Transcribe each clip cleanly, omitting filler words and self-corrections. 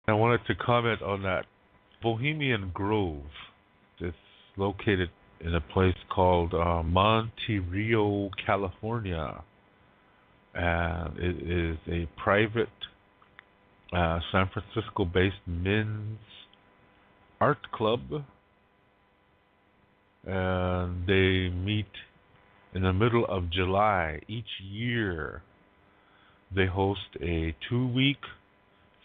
I wanted to comment on that Bohemian Grove. It's located in a place called Monte Rio, California, and it is a private San Francisco-based men's art club, and they meet in the middle of July each year. They host a 2-week,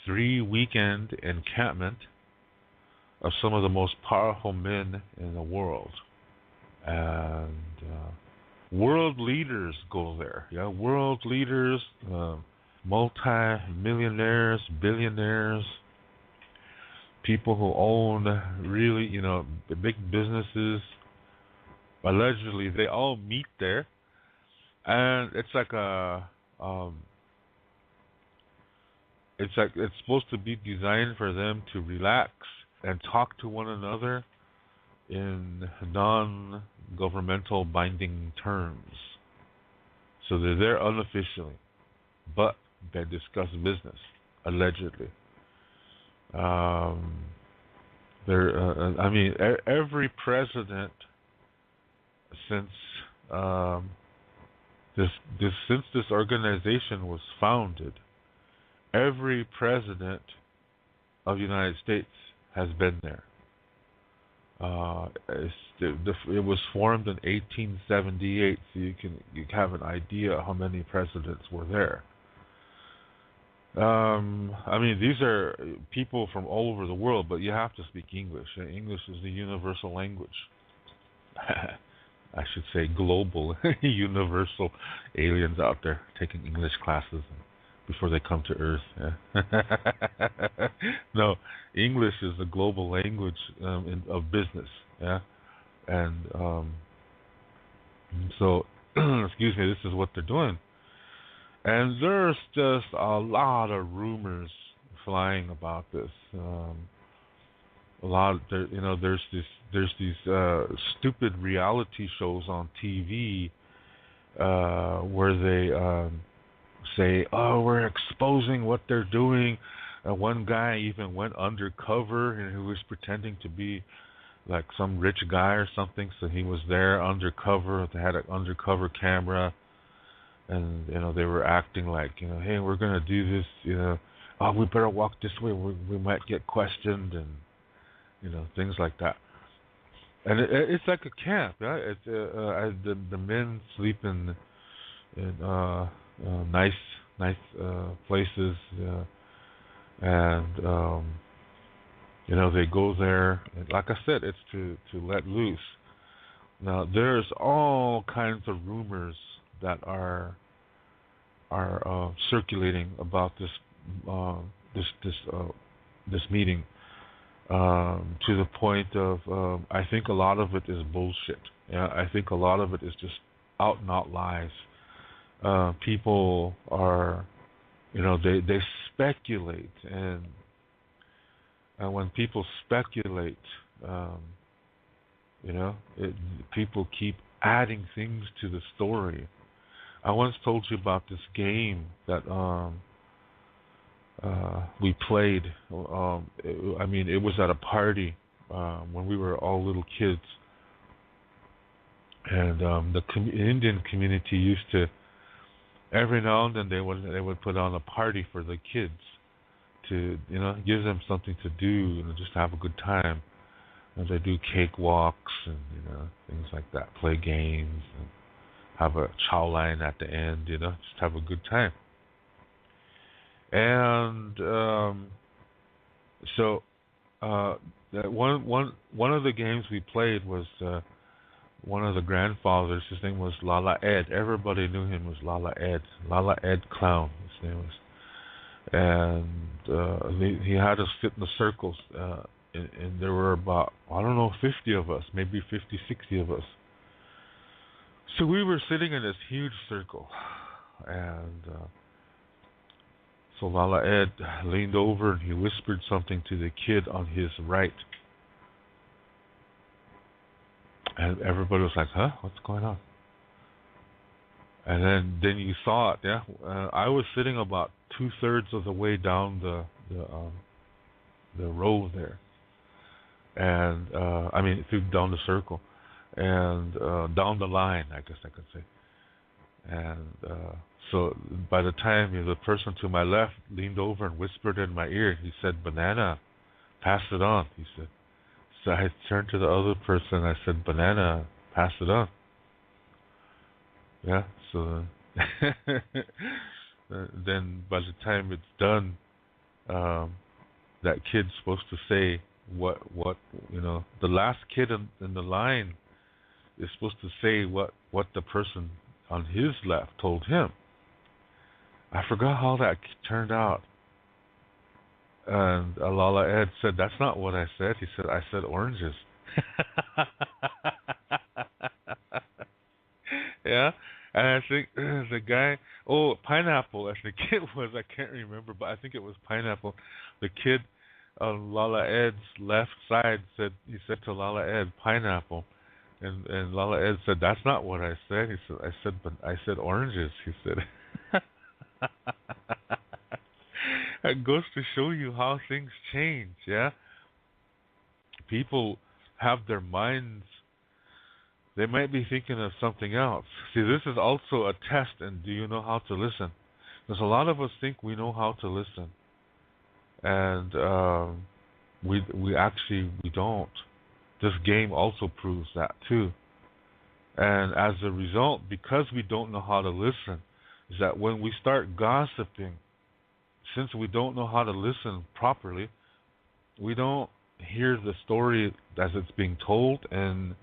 3-weekend encampment of some of the most powerful men in the world. And world leaders go there. Yeah, world leaders, multi-millionaires, billionaires, people who own really, big businesses. Allegedly, they all meet there, and it's supposed to be designed for them to relax and talk to one another in non-governmental binding terms. So they're there unofficially, but they discuss business, allegedly. Every president since since this organization was founded, every president of the United States has been there. It was formed in 1878, so you have an idea how many presidents were there. These are people from all over the world, but you have to speak English. English is the universal language. I should say global, universal aliens out there taking English classes before they come to Earth. Yeah? No, English is the global language of business. Yeah, and so, excuse me, this is what they're doing. And there's just a lot of rumors flying about this. There's these stupid reality shows on TV where they say, "Oh, we're exposing what they're doing." One guy even went undercover, and he was pretending to be like some rich guy or something. So he was there undercover. They had an undercover camera, and they were acting like, hey, we're gonna do this. Oh, we better walk this way. We might get questioned, and things like that. And it's like a camp. Yeah? It's the men sleep in nice places, and they go there. And like I said, it's to let loose. Now there's all kinds of rumors that are circulating about this meeting. To the point of, I think a lot of it is bullshit. Yeah, I think a lot of it is just out and out lies. People are, they speculate, and when people speculate, people keep adding things to the story. I once told you about this game that we played. It was at a party when we were all little kids, and the Indian community used to, every now and then they would put on a party for the kids to give them something to do and just have a good time. And they do cakewalks and things like that, play games and have a chow line at the end, just have a good time. And so one of the games we played was one of the grandfathers. His name was Lala Ed. Everybody knew him as Lala Ed. Lala Ed Clown, his name was. And he had us sit in the circles, and there were about, 50 of us, maybe 50, 60 of us. So we were sitting in this huge circle, and so Lala Ed leaned over and he whispered something to the kid on his right. And everybody was like, huh? What's going on? And then you saw it, yeah? I was sitting about 2/3 of the way down the row there, and through down the circle, and down the line, I guess I could say. And so by the time the person to my left leaned over and whispered in my ear, he said, "Banana, pass it on." He said. So I turned to the other person. I said, "Banana, pass it on." Yeah. So then by the time it's done, that kid's supposed to say what the last kid in the line is supposed to say what the person on his left told him. I forgot how that turned out. And Lala Ed said, "That's not what I said." He said, "I said oranges." Yeah. And I think the guy, pineapple, as the kid was, I can't remember, but I think it was pineapple. The kid on Lala Ed's left side he said to Lala Ed, "Pineapple." And Lala Ed said, "That's not what I said." He said, I said oranges." He said. It goes to show you how things change, yeah? People have their minds, they might be thinking of something else. See, this is also a test, and do you know how to listen? Because a lot of us think we know how to listen. And we don't. This game also proves that too. And as a result, because we don't know how to listen, is that when we start gossiping, since we don't know how to listen properly, we don't hear the story as it's being told, and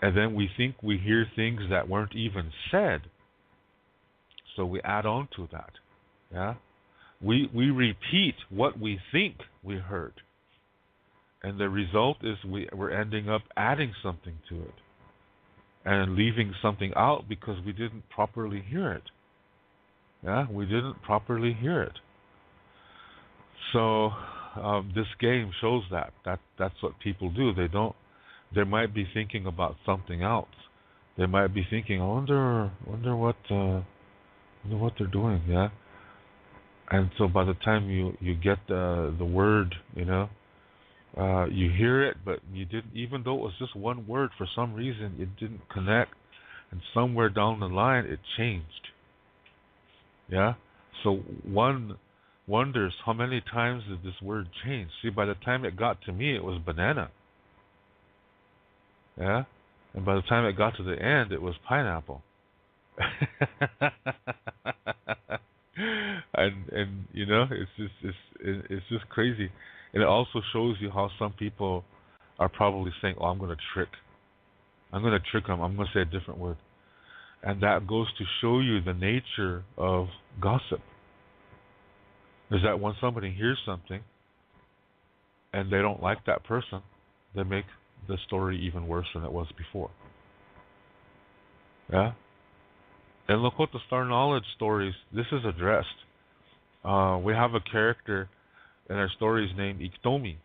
then we think we hear things that weren't even said. So we add on to that. Yeah? We repeat what we think we heard. And the result is we're ending up adding something to it and leaving something out because we didn't properly hear it. Yeah, we didn't properly hear it. So this game shows that's what people do. They might be thinking about something else. They might be thinking, I wonder what they're doing. Yeah. And so by the time you get the word, you hear it, but you didn't. Even though it was just one word, for some reason it didn't connect, and somewhere down the line it changed. Yeah. So one wonders how many times did this word change. See, by the time it got to me, it was banana. Yeah, and by the time it got to the end, it was pineapple. and it's just crazy, and it also shows you how some people are probably saying, "Oh, I'm going to trick them. I'm going to say a different word," and that goes to show you the nature of gossip. Is that when somebody hears something and they don't like that person, they make the story even worse than it was before. Yeah? In Lakota Star Knowledge stories, this is addressed. We have a character in our stories named Iktomi,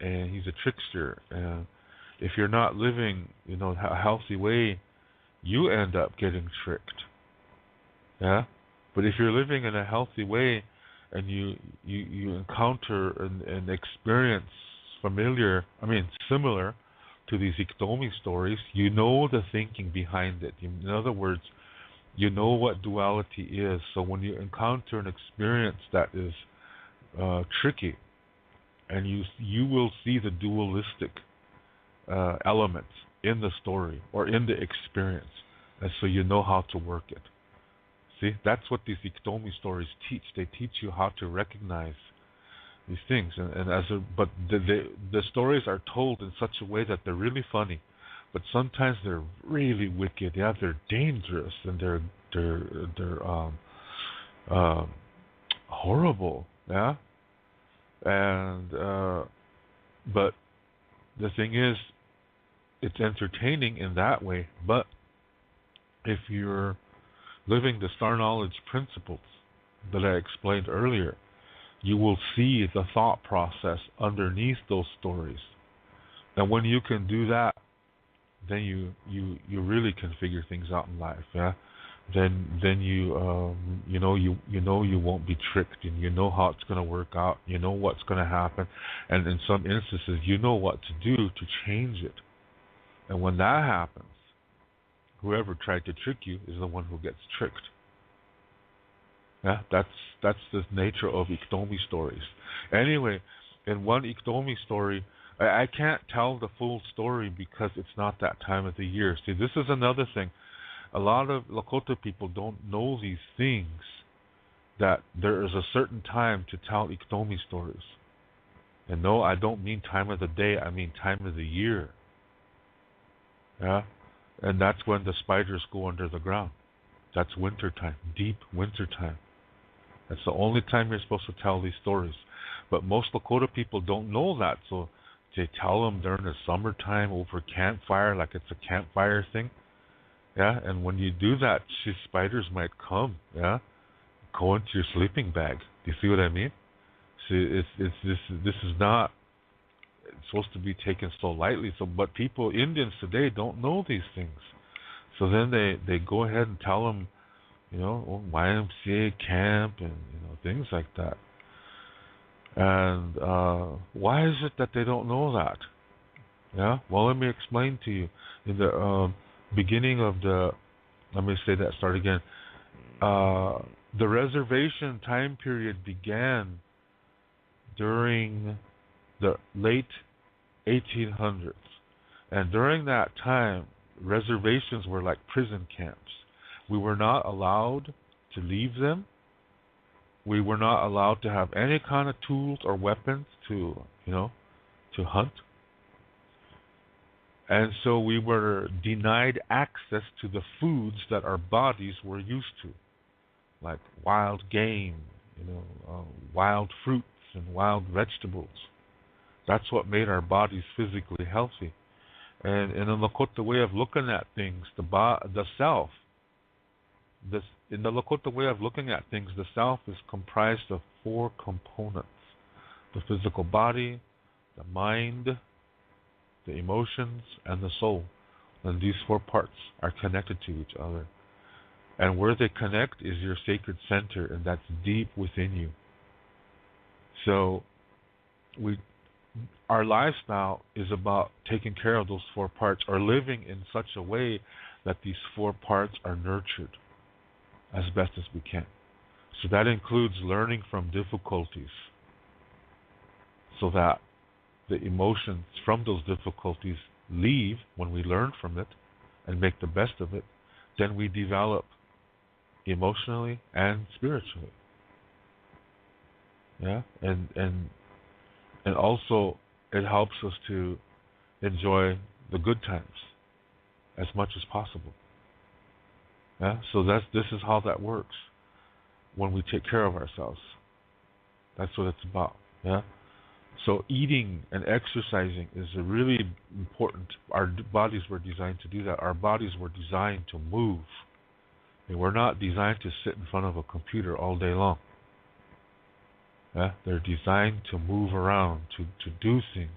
and he's a trickster. And if you're not living, a healthy way, you end up getting tricked. Yeah? But if you're living in a healthy way, and you encounter and experience similar to these Iktomi stories, you know the thinking behind it. In other words, you know what duality is. So when you encounter an experience that is tricky, and you will see the dualistic elements in the story or in the experience, and so you know how to work it. See, that's what these Iktomi stories teach. They teach you how to recognize these things, but the stories are told in such a way that they're really funny, but sometimes they're really wicked. Yeah, they're dangerous and they're horrible. Yeah, and but the thing is, it's entertaining in that way. But if you're living the star knowledge principles that I explained earlier, you will see the thought process underneath those stories. And when you can do that, then you really can figure things out in life. Yeah, then you know you won't be tricked, and you know how it's going to work out. You know what's going to happen, and in some instances, you know what to do to change it. And when that happens, whoever tried to trick you is the one who gets tricked. Yeah, that's the nature of Iktomi stories. Anyway, in one Iktomi story, I can't tell the full story because it's not that time of the year. See, this is another thing. A lot of Lakota people don't know these things, that there is a certain time to tell Iktomi stories. And no, I don't mean time of the day, I mean time of the year. Yeah? And that's when the spiders go under the ground. That's winter time, deep winter time. That's the only time you're supposed to tell these stories. But most Lakota people don't know that, so they tell them during the summertime over campfire, like it's a campfire thing. Yeah, and when you do that, spiders might come. Yeah, go into your sleeping bag. Do you see what I mean? See, this is not supposed to be taken so lightly. So, but people, Indians today, don't know these things. So then they go ahead and tell them, YMCA camp and things like that. And why is it that they don't know that? Yeah. Well, let me explain to you. In the beginning of let me say that. Start again. The reservation time period began during the late 1800s, and during that time, reservations were like prison camps. We were not allowed to leave them. We were not allowed to have any kind of tools or weapons to hunt. And so we were denied access to the foods that our bodies were used to, like wild game, wild fruits and wild vegetables. That's what made our bodies physically healthy. And in the Lakota way of looking at things, the self, in the Lakota way of looking at things, the self is comprised of 4 components: the physical body, the mind, the emotions, and the soul. And these 4 parts are connected to each other. And where they connect is your sacred center, and that's deep within you. So our lifestyle is about taking care of those 4 parts, or living in such a way that these 4 parts are nurtured as best as we can. So that includes learning from difficulties, so that the emotions from those difficulties leave when we learn from it and make the best of it. Then we develop emotionally and spiritually. Yeah, and also it helps us to enjoy the good times as much as possible. Yeah, so this is how that works when we take care of ourselves. That's what it's about. Yeah. So eating and exercising is a really important. Our bodies were designed to do that. Our bodies were designed to move. They were not designed to sit in front of a computer all day long. Yeah? They're designed to move around, to do things.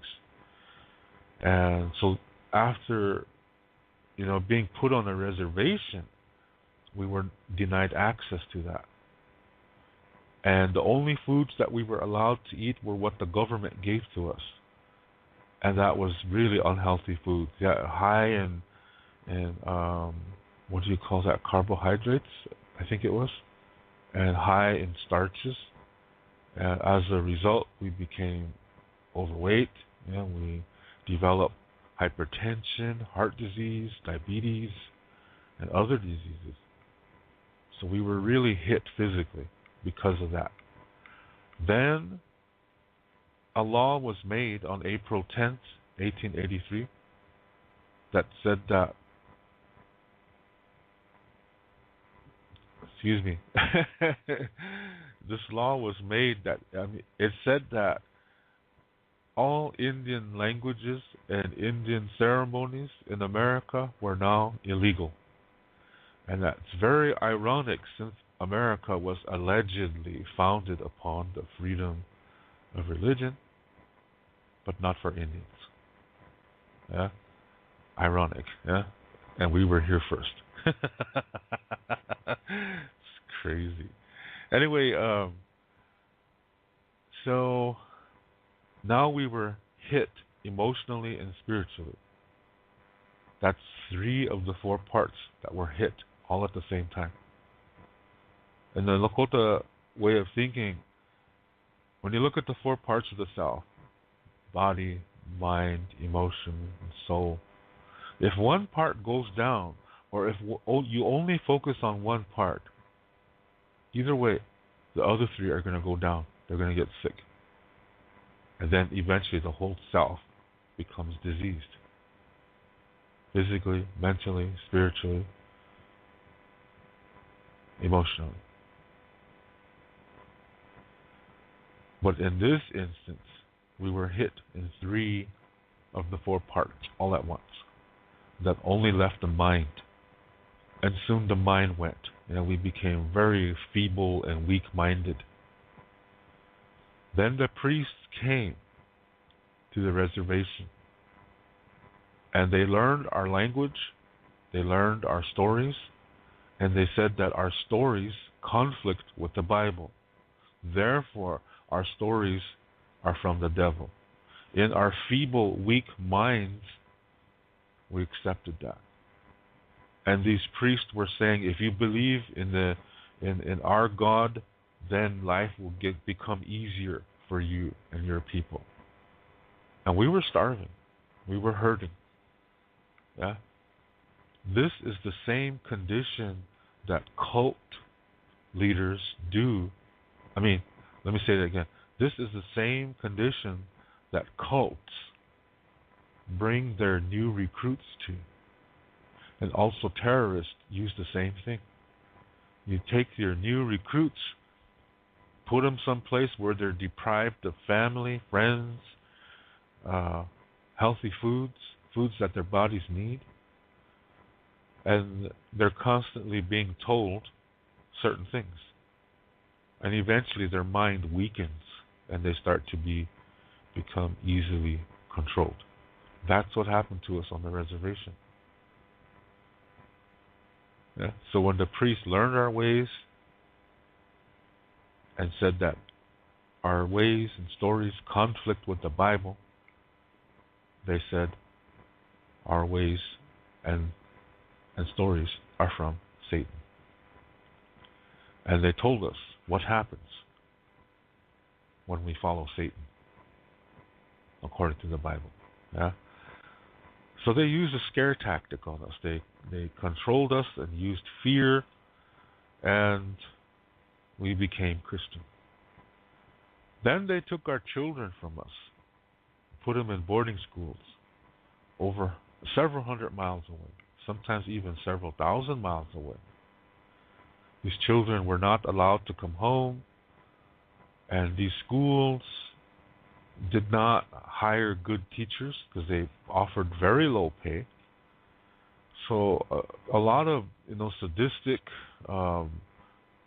And so after being put on a reservation, we were denied access to that. And the only foods that we were allowed to eat were what the government gave to us. And that was really unhealthy foods. Yeah, high in what do you call that? Carbohydrates, I think it was. And high in starches. And as a result, we became overweight. We developed hypertension, heart disease, diabetes, and other diseases. So we were really hit physically because of that. Then a law was made on April 10th, 1883, that said that, this law was made that, it said that all Indian languages and Indian ceremonies in America were now illegal. And that's very ironic, since America was allegedly founded upon the freedom of religion, but not for Indians. Yeah? Ironic, yeah? And we were here first. It's crazy. Anyway, so now we were hit emotionally and spiritually. That's three of the four parts that were hit all at the same time. In the Lakota way of thinking, when you look at the four parts of the self, body, mind, emotion, and soul, if one part goes down, or if you only focus on one part, either way, the other three are going to go down. They're going to get sick. And then eventually the whole self becomes diseased. Physically, mentally, spiritually, emotionally. But in this instance, we were hit in three of the four parts all at once. That only left the mind. And soon the mind went, and we became very feeble and weak-minded. Then the priests came to the reservation, and they learned our language, they learned our stories, and they said that our stories conflict with the Bible. Therefore, our stories are from the devil. In our feeble, weak minds, we accepted that. And these priests were saying, if you believe in our God, then life will become easier for you and your people. And we were starving. We were hurting. Yeah. This is the same condition that cult leaders do. I mean, let me say that again. This is the same condition that cults bring their new recruits to. And also terrorists use the same thing. You take your new recruits, put them someplace where they're deprived of family, friends, healthy foods that their bodies need, and they're constantly being told certain things. And eventually their mind weakens and they start to become easily controlled. That's what happened to us on the reservation. Yeah? So when the priests learned our ways and said that our ways and stories conflict with the Bible, they said our ways and stories are from Satan. And they told us what happens when we follow Satan, according to the Bible. Yeah? So they used a scare tactic on us. They controlled us and used fear, and we became Christian. Then they took our children from us, put them in boarding schools over several hundred miles away, sometimes even several thousand miles away. These children were not allowed to come home, and these schools did not hire good teachers because they offered very low pay. So a lot of sadistic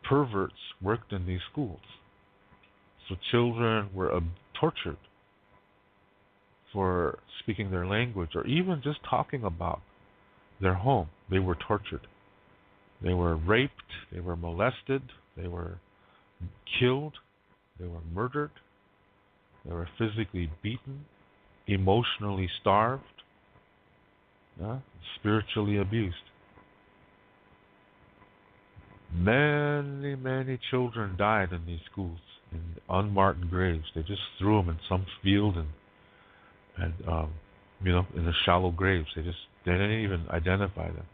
perverts worked in these schools. So children were tortured for speaking their language or even just talking about their home. They were tortured. They were raped. They were molested. They were killed. They were murdered. They were physically beaten, emotionally starved, spiritually abused. Many, many children died in these schools in unmarked graves. They just threw them in some field and in the shallow graves. They didn't even identify them.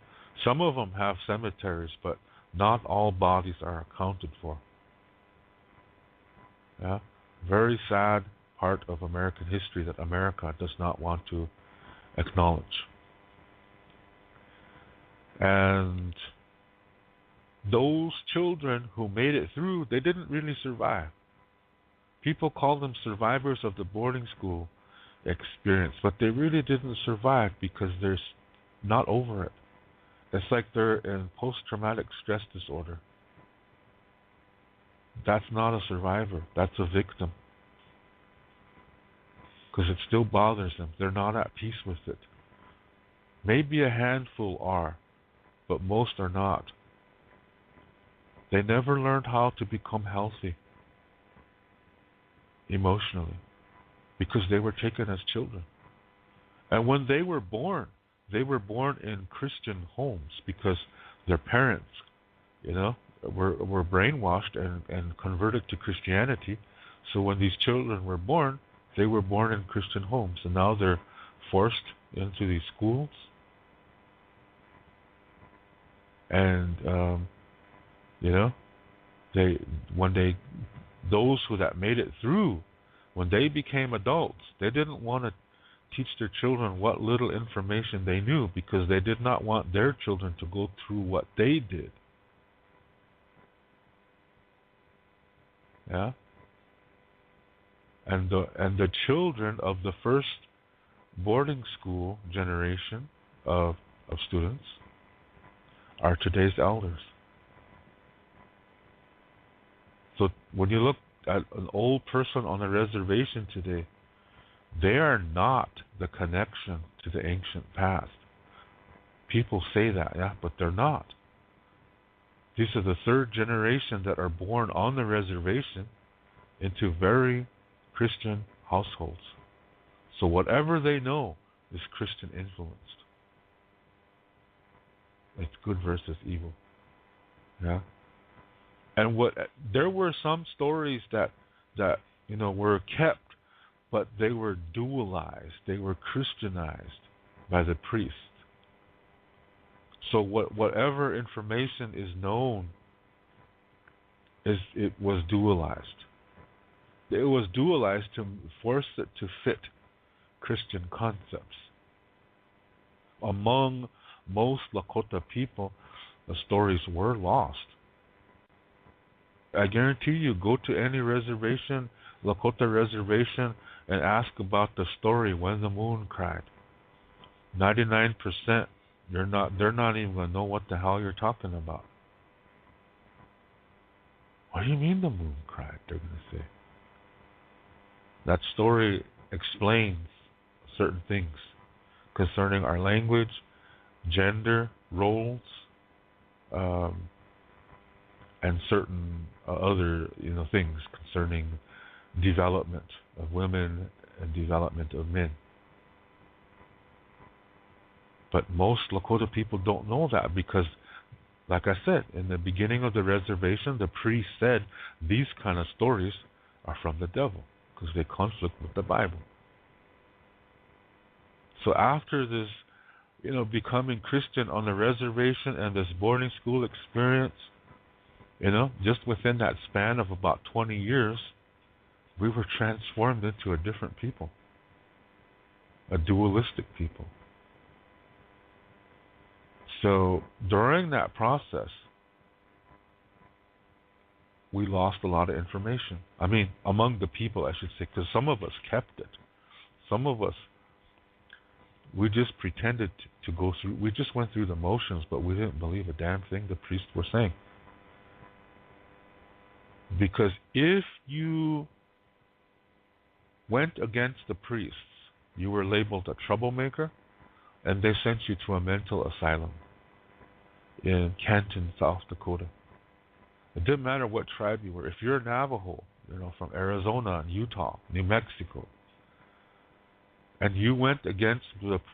Some of them have cemeteries, but not all bodies are accounted for. Yeah, very sad part of American history that America does not want to acknowledge. And those children who made it through, they didn't really survive. People call them survivors of the boarding school experience, but they really didn't survive because they're not over it. It's like they're in post-traumatic stress disorder. That's not a survivor. That's a victim. Because it still bothers them. They're not at peace with it. Maybe a handful are, but most are not. They never learned how to become healthy emotionally because they were taken as children. And when they were born in Christian homes because their parents, were brainwashed and converted to Christianity. So when these children were born, they were born in Christian homes, and now they're forced into these schools. And those that made it through, when they became adults, they didn't want to teach their children what little information they knew because they did not want their children to go through what they did. Yeah. And the children of the first boarding school generation of students are today's elders. So when you look at an old person on a reservation today, they are not the connection to the ancient past. People say that, yeah, but they're not. These are the third generation that are born on the reservation into very Christian households. So whatever they know is Christian influenced. It's good versus evil. Yeah. And there were some stories that were kept, but they were dualized. They were Christianized by the priest. So whatever information is known it was dualized. It was dualized to force it to fit Christian concepts. Among most Lakota people, the stories were lost. I guarantee you, go to any reservation, Lakota reservation, and ask about the story when the moon cried. 99%, they're not even going to know what the hell you're talking about. What do you mean the moon cried? They're going to say. That story explains certain things concerning our language, gender, roles, and certain other things concerning development of women and development of men. But most Lakota people don't know that because, like I said, in the beginning of the reservation, the priest said these kind of stories are from the devil because they conflict with the Bible. So after this, becoming Christian on the reservation and this boarding school experience, just within that span of about 20 years, we were transformed into a different people, a dualistic people. So during that process, we lost a lot of information. I mean, among the people, I should say, because some of us kept it. Some of us, we just pretended to go through, we just went through the motions, but we didn't believe a damn thing the priests were saying. Because if you went against the priests, you were labeled a troublemaker, and they sent you to a mental asylum in Canton, South Dakota. It didn't matter what tribe you were. If you're a Navajo, from Arizona and Utah, New Mexico, and you went against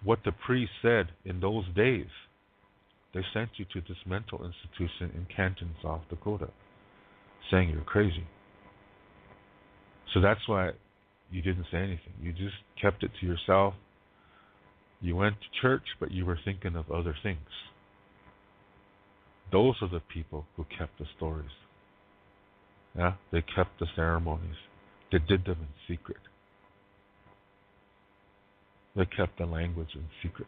what the priest said in those days, they sent you to this mental institution in Canton, South Dakota, saying you're crazy. So that's why you didn't say anything. You just kept it to yourself. You went to church, but you were thinking of other things. Those are the people who kept the stories. Yeah, they kept the ceremonies. They did them in secret. They kept the language in secret.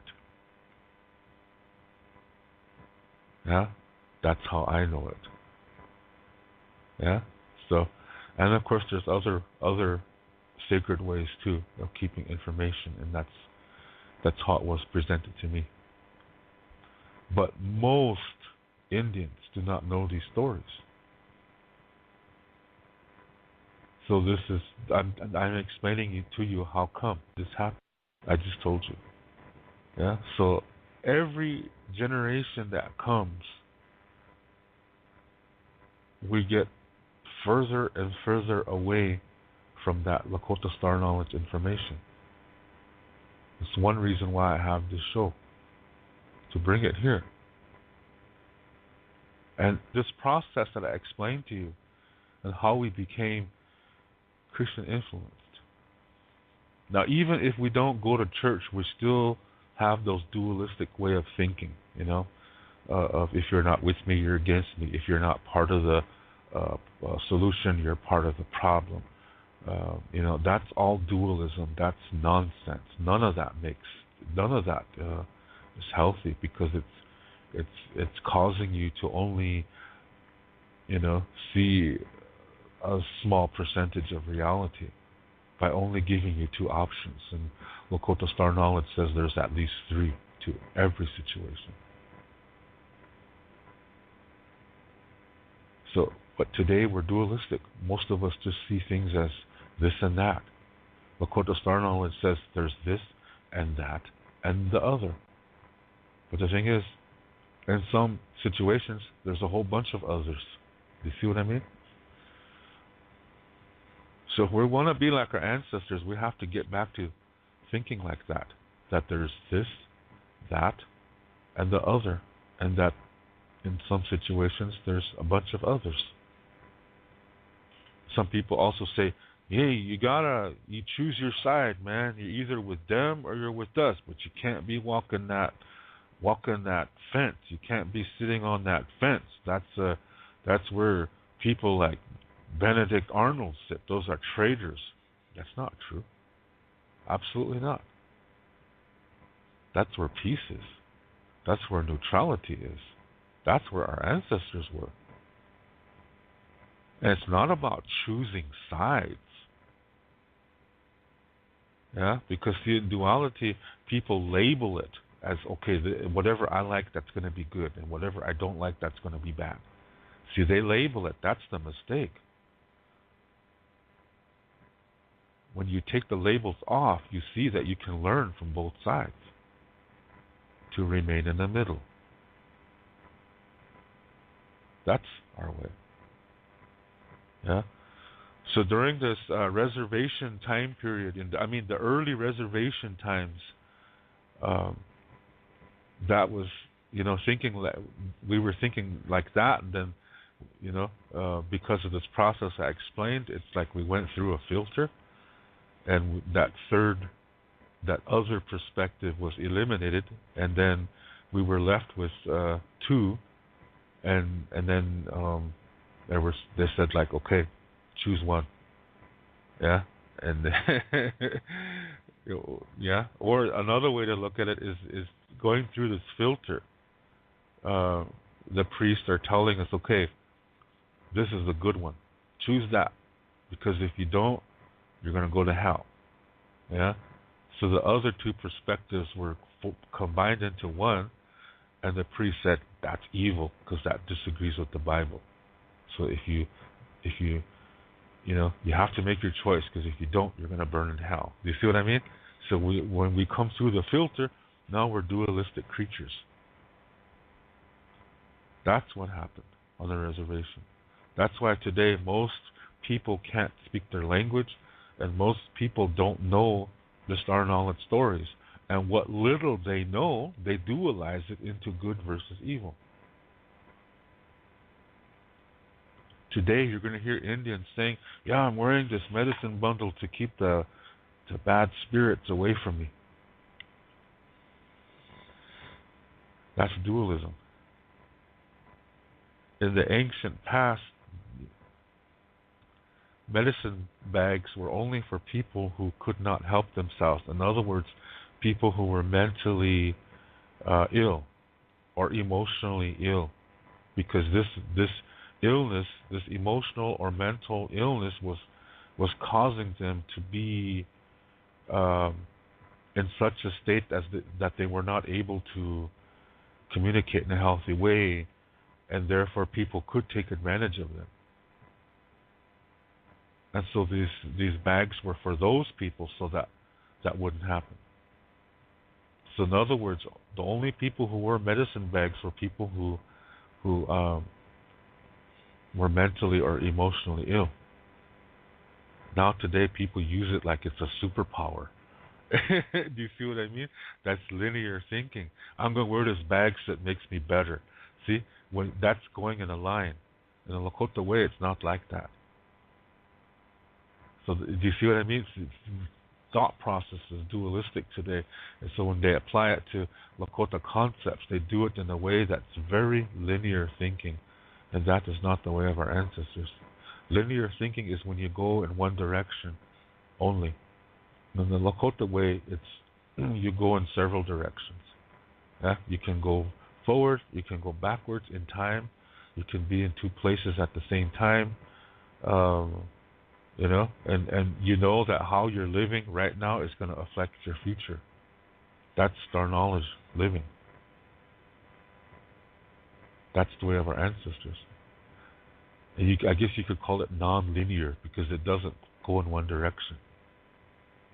Yeah, that's how I know it. Yeah, so, and of course there's other sacred ways too of keeping information, and that's how it was presented to me. But most Indians do not know these stories. So this is, I'm explaining to you how come this happened. I just told you. Yeah. So every generation that comes, we get further and further away from that Lakota Star Knowledge information. It's one reason why I have this show, to bring it here. And this process that I explained to you and how we became Christian influenced. Now, even if we don't go to church, we still have those dualistic way of thinking, of if you're not with me, you're against me. If you're not part of the solution, you're part of the problem. That's all dualism. That's nonsense. None of that is healthy, because it's causing you to only, see a small percentage of reality by only giving you two options. And Lakota Star Knowledge says there's at least three to every situation. So, but today we're dualistic. Most of us just see things as this and that. Lakota Star Knowledge says there's this and that and the other. But the thing is, in some situations, there's a whole bunch of others. You see what I mean? So if we want to be like our ancestors, we have to get back to thinking like that. That there's this, that, and the other. And that in some situations, there's a bunch of others. Some people also say, hey, you choose your side, man. You're either with them or you're with us. But you can't be walking that fence. You can't be sitting on that fence. That's where people like Benedict Arnold sit. Those are traitors. That's not true. Absolutely not. That's where peace is. That's where neutrality is. That's where our ancestors were. And it's not about choosing sides. Yeah, because see, in duality, people label it as, okay, whatever I like, that's going to be good, and whatever I don't like, that's going to be bad. See, they label it. That's the mistake. When you take the labels off, you see that you can learn from both sides to remain in the middle. That's our way. Yeah. So during this reservation time period, the early reservation times, that was, we were thinking like that, and then, because of this process I explained, it's like we went through a filter, and that other perspective was eliminated, and then we were left with two, and then they said like, okay, choose one. Yeah, and yeah. Or another way to look at it is going through this filter. The priests are telling us, okay, this is the good one. Choose that, because if you don't, you're going to go to hell. Yeah. So the other two perspectives were combined into one, and the priest said that's evil because that disagrees with the Bible. So if you have to make your choice, because if you don't, you're going to burn in hell. Do you see what I mean? So when we come through the filter, now we're dualistic creatures. That's what happened on the reservation. That's why today most people can't speak their language, and most people don't know the Star Knowledge stories. And what little they know, they dualize it into good versus evil. Today you're going to hear Indians saying, yeah, I'm wearing this medicine bundle to keep the bad spirits away from me. That's dualism. In the ancient past, medicine bags were only for people who could not help themselves. In other words, people who were mentally ill or emotionally ill, because this illness, this emotional or mental illness, was causing them to be in such a state that they were not able to communicate in a healthy way, and therefore people could take advantage of them. And so these bags were for those people, so that wouldn't happen. So in other words, the only people who wore medicine bags were people who were mentally or emotionally ill. Now today, people use it like it's a superpower. Do you see what I mean? That's linear thinking. I'm going to wear this bag so it makes me better. See, when that's going in a line. In a Lakota way, it's not like that. So do you see what I mean? Thought process is dualistic today, and so when they apply it to Lakota concepts, they do it in a way that's very linear thinking, and that is not the way of our ancestors. Linear thinking is when you go in one direction only. In the Lakota way, it's you go in several directions. Yeah? You can go forward, you can go backwards in time, you can be in two places at the same time. And you know that how you're living right now is going to affect your future. That's our knowledge, living. That's the way of our ancestors. And I guess you could call it non-linear because it doesn't go in one direction.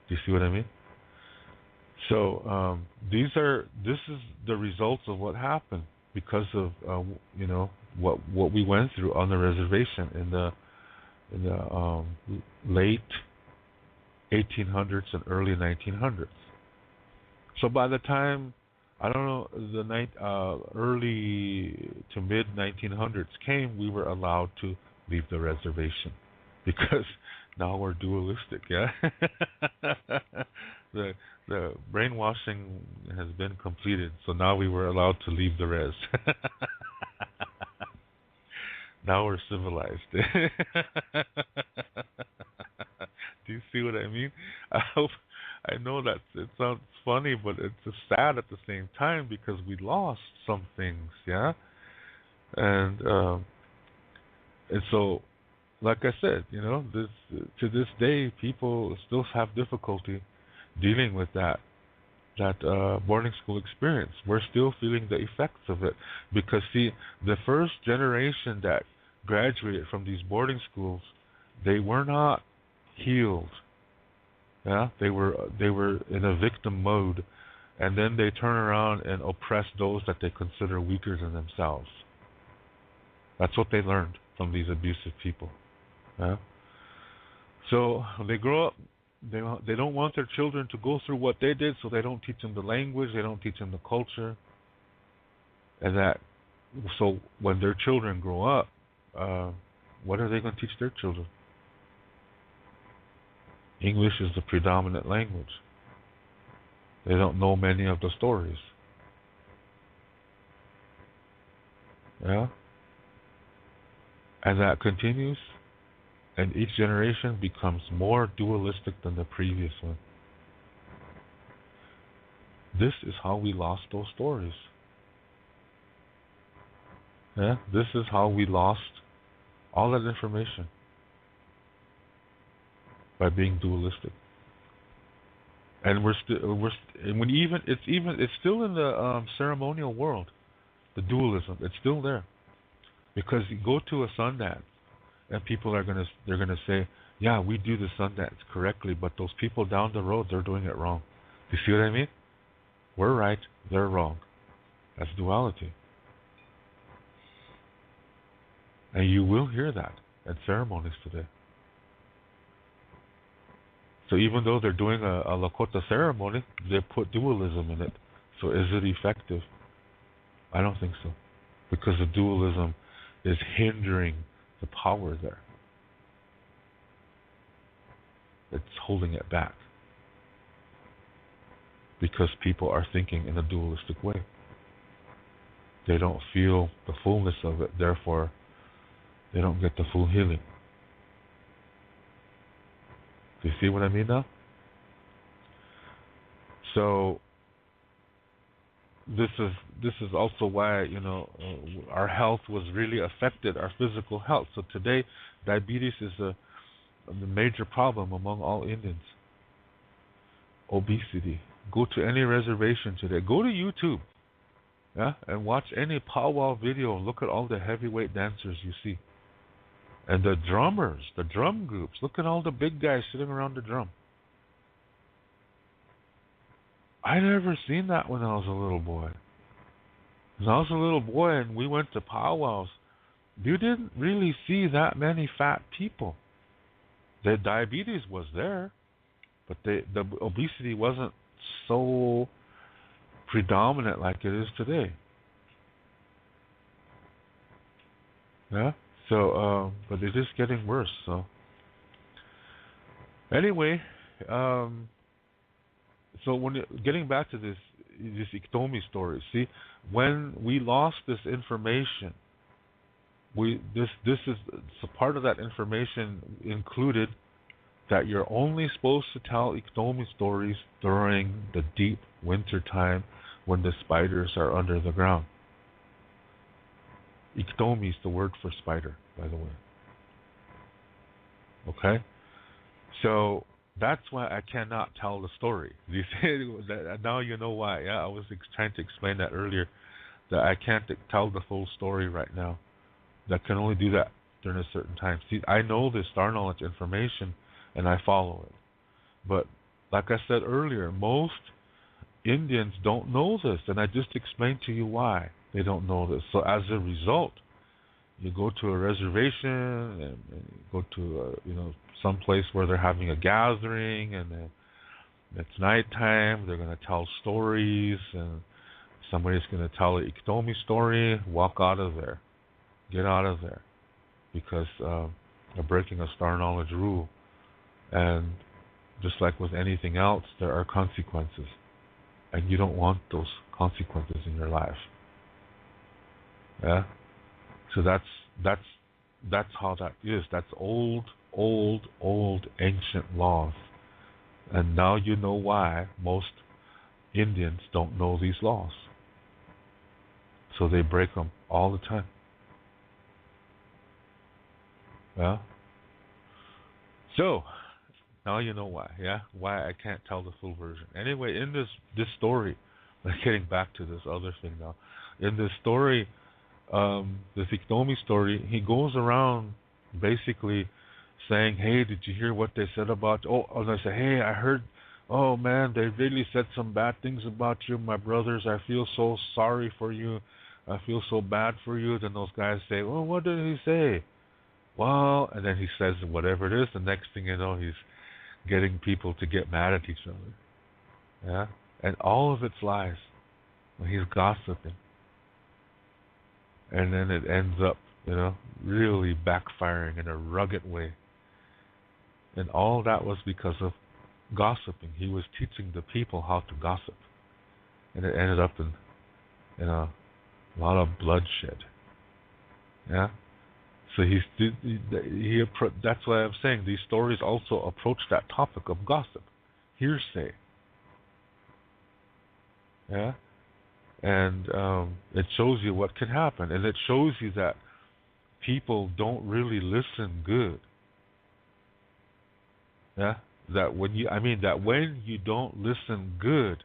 Do you see what I mean? So this is the results of what happened because of what we went through on the reservation in the late 1800s and early 1900s. So by the time the early to mid 1900s came, we were allowed to leave the reservation because now we're dualistic. Yeah, the brainwashing has been completed, so now we were allowed to leave the res. Now we're civilized. Do you see what I mean? I know that it sounds funny, but it's just sad at the same time because we lost some things, yeah. And so, like I said, to this day, people still have difficulty dealing with that boarding school experience. We're still feeling the effects of it because, see, the first generation that graduated from these boarding schools, they were not healed. Yeah, they were in a victim mode, and then they turn around and oppress those that they consider weaker than themselves. That's what they learned from these abusive people. Yeah. So when they grow up, they don't want their children to go through what they did, so they don't teach them the language, they don't teach them the culture, and so when their children grow up, what are they going to teach their children? English is the predominant language. They don't know many of the stories. Yeah? And that continues, and each generation becomes more dualistic than the previous one. This is how we lost those stories. Yeah? This is how we lost all that information. By being dualistic, and it's still in the ceremonial world. The dualism, it's still there, because you go to a sun dance, and people they're gonna say, yeah, we do the sun dance correctly, but those people down the road, they're doing it wrong. Do you see what I mean? We're right, they're wrong. That's duality, and you will hear that at ceremonies today. So even though they're doing a Lakota ceremony, they put dualism in it. So is it effective? I don't think so. Because the dualism is hindering the power there. It's holding it back. Because people are thinking in a dualistic way. They don't feel the fullness of it, therefore they don't get the full healing. Do you see what I mean now? So this is also why our health was really affected, our physical health. So today, diabetes is the major problem among all Indians. Obesity. Go to any reservation today. Go to YouTube, yeah, and watch any powwow video. Look at all the heavyweight dancers you see. And the drummers, the drum groups, look at all the big guys sitting around the drum. I never seen that when I was a little boy. When I was a little boy and we went to powwows, you didn't really see that many fat people. The diabetes was there, but the obesity wasn't so predominant like it is today. Yeah. So, but it is getting worse. So, anyway, um, so getting back to this Iktomi story, see, when we lost this information, this is so part of that information included that you're only supposed to tell Iktomi stories during the deep winter time when the spiders are under the ground. Iktomi is the word for spider, by the way. Okay? So that's why I cannot tell the story. You see, now you know why. Yeah, I was trying to explain that earlier, that I can't tell the full story right now. That can only do that during a certain time. See, I know this star knowledge information, and I follow it. But like I said earlier, most Indians don't know this, and I just explained to you why they don't know this. So as a result, you go to a reservation and go to some place where they're having a gathering, and then it's nighttime. They're going to tell stories, and somebody's going to tell an Iktomi story. Walk out of there, get out of there, because they're breaking a star knowledge rule. And just like with anything else, there are consequences, and you don't want those consequences in your life. Yeah. So that's how that is. That's old ancient laws. And now you know why most Indians don't know these laws. So they break them all the time. Yeah. So now you know why. Yeah. Why I can't tell the full version. Anyway, in this story, getting back to this other thing now. In this story, the Iktomi story, he goes around basically saying, "Hey, did you hear what they said about?" And I say, "Hey, I heard. Oh man, they really said some bad things about you, my brothers. I feel so sorry for you. I feel so bad for you." Then those guys say, "Well, what did he say?" Well, and then he says whatever it is. The next thing you know, he's getting people to get mad at each other. Yeah, and all of it's lies. He's gossiping. And then it ends up, really backfiring in a rugged way. And all that was because of gossiping. He was teaching the people how to gossip. And it ended up in a lot of bloodshed. Yeah? So that's why I'm saying these stories also approach that topic of gossip. Hearsay. Yeah? And it shows you what can happen. And it shows you that people don't really listen good. Yeah, that when you don't listen good,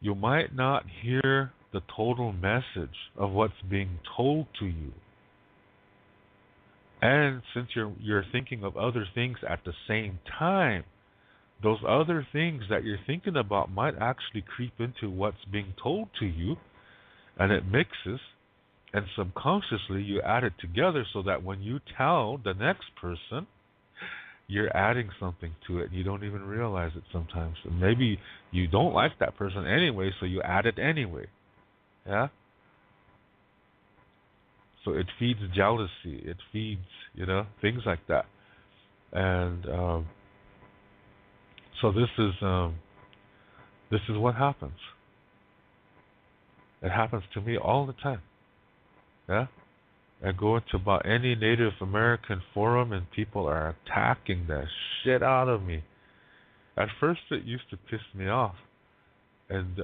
you might not hear the total message of what's being told to you. And since you're thinking of other things at the same time, those other things that you're thinking about might actually creep into what's being told to you, and it mixes. And subconsciously, you add it together so that when you tell the next person, you're adding something to it. You don't even realize it sometimes. And maybe you don't like that person anyway, so you add it anyway. Yeah? So it feeds jealousy. It feeds, things like that. And so this is what happens. It happens to me all the time. Yeah? I go into about any Native American forum and people are attacking the shit out of me. At first it used to piss me off. And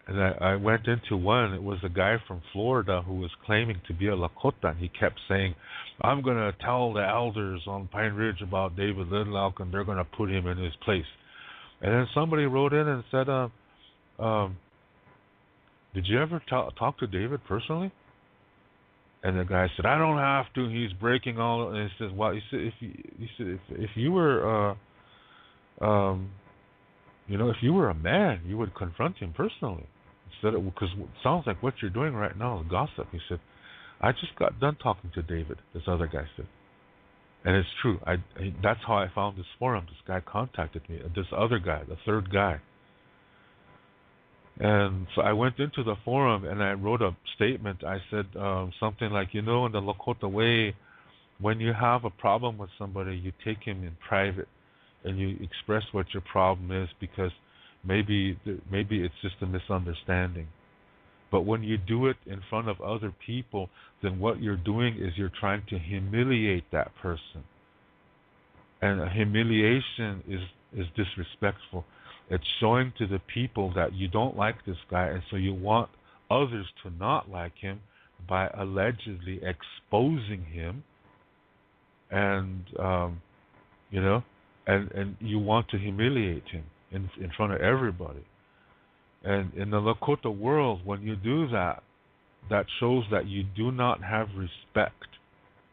I went into one. It was a guy from Florida who was claiming to be a Lakota. And he kept saying, "I'm going to tell the elders on Pine Ridge about David Lidlock and they're going to put him in his place." And then somebody wrote in and said, "Did you ever talk to David personally?" And the guy said, "I don't have to. He's breaking all." And he says, "Well, he said if you were If you were a man, you would confront him personally instead of, because it sounds like what you're doing right now is gossip. He said, I just got done talking to David. This other guy said, and it's true. That's how I found this forum. This guy contacted me. This other guy, the third guy. And so I went into the forum and I wrote a statement. I said something like, in the Lakota way, when you have a problem with somebody, you take him in private and you express what your problem is, because maybe it's just a misunderstanding. But when you do it in front of other people, then what you're doing is you're trying to humiliate that person. And humiliation is disrespectful. It's showing to the people that you don't like this guy, and so you want others to not like him by allegedly exposing him, and and you want to humiliate him in front of everybody. And in the Lakota world, when you do that, that shows that you do not have respect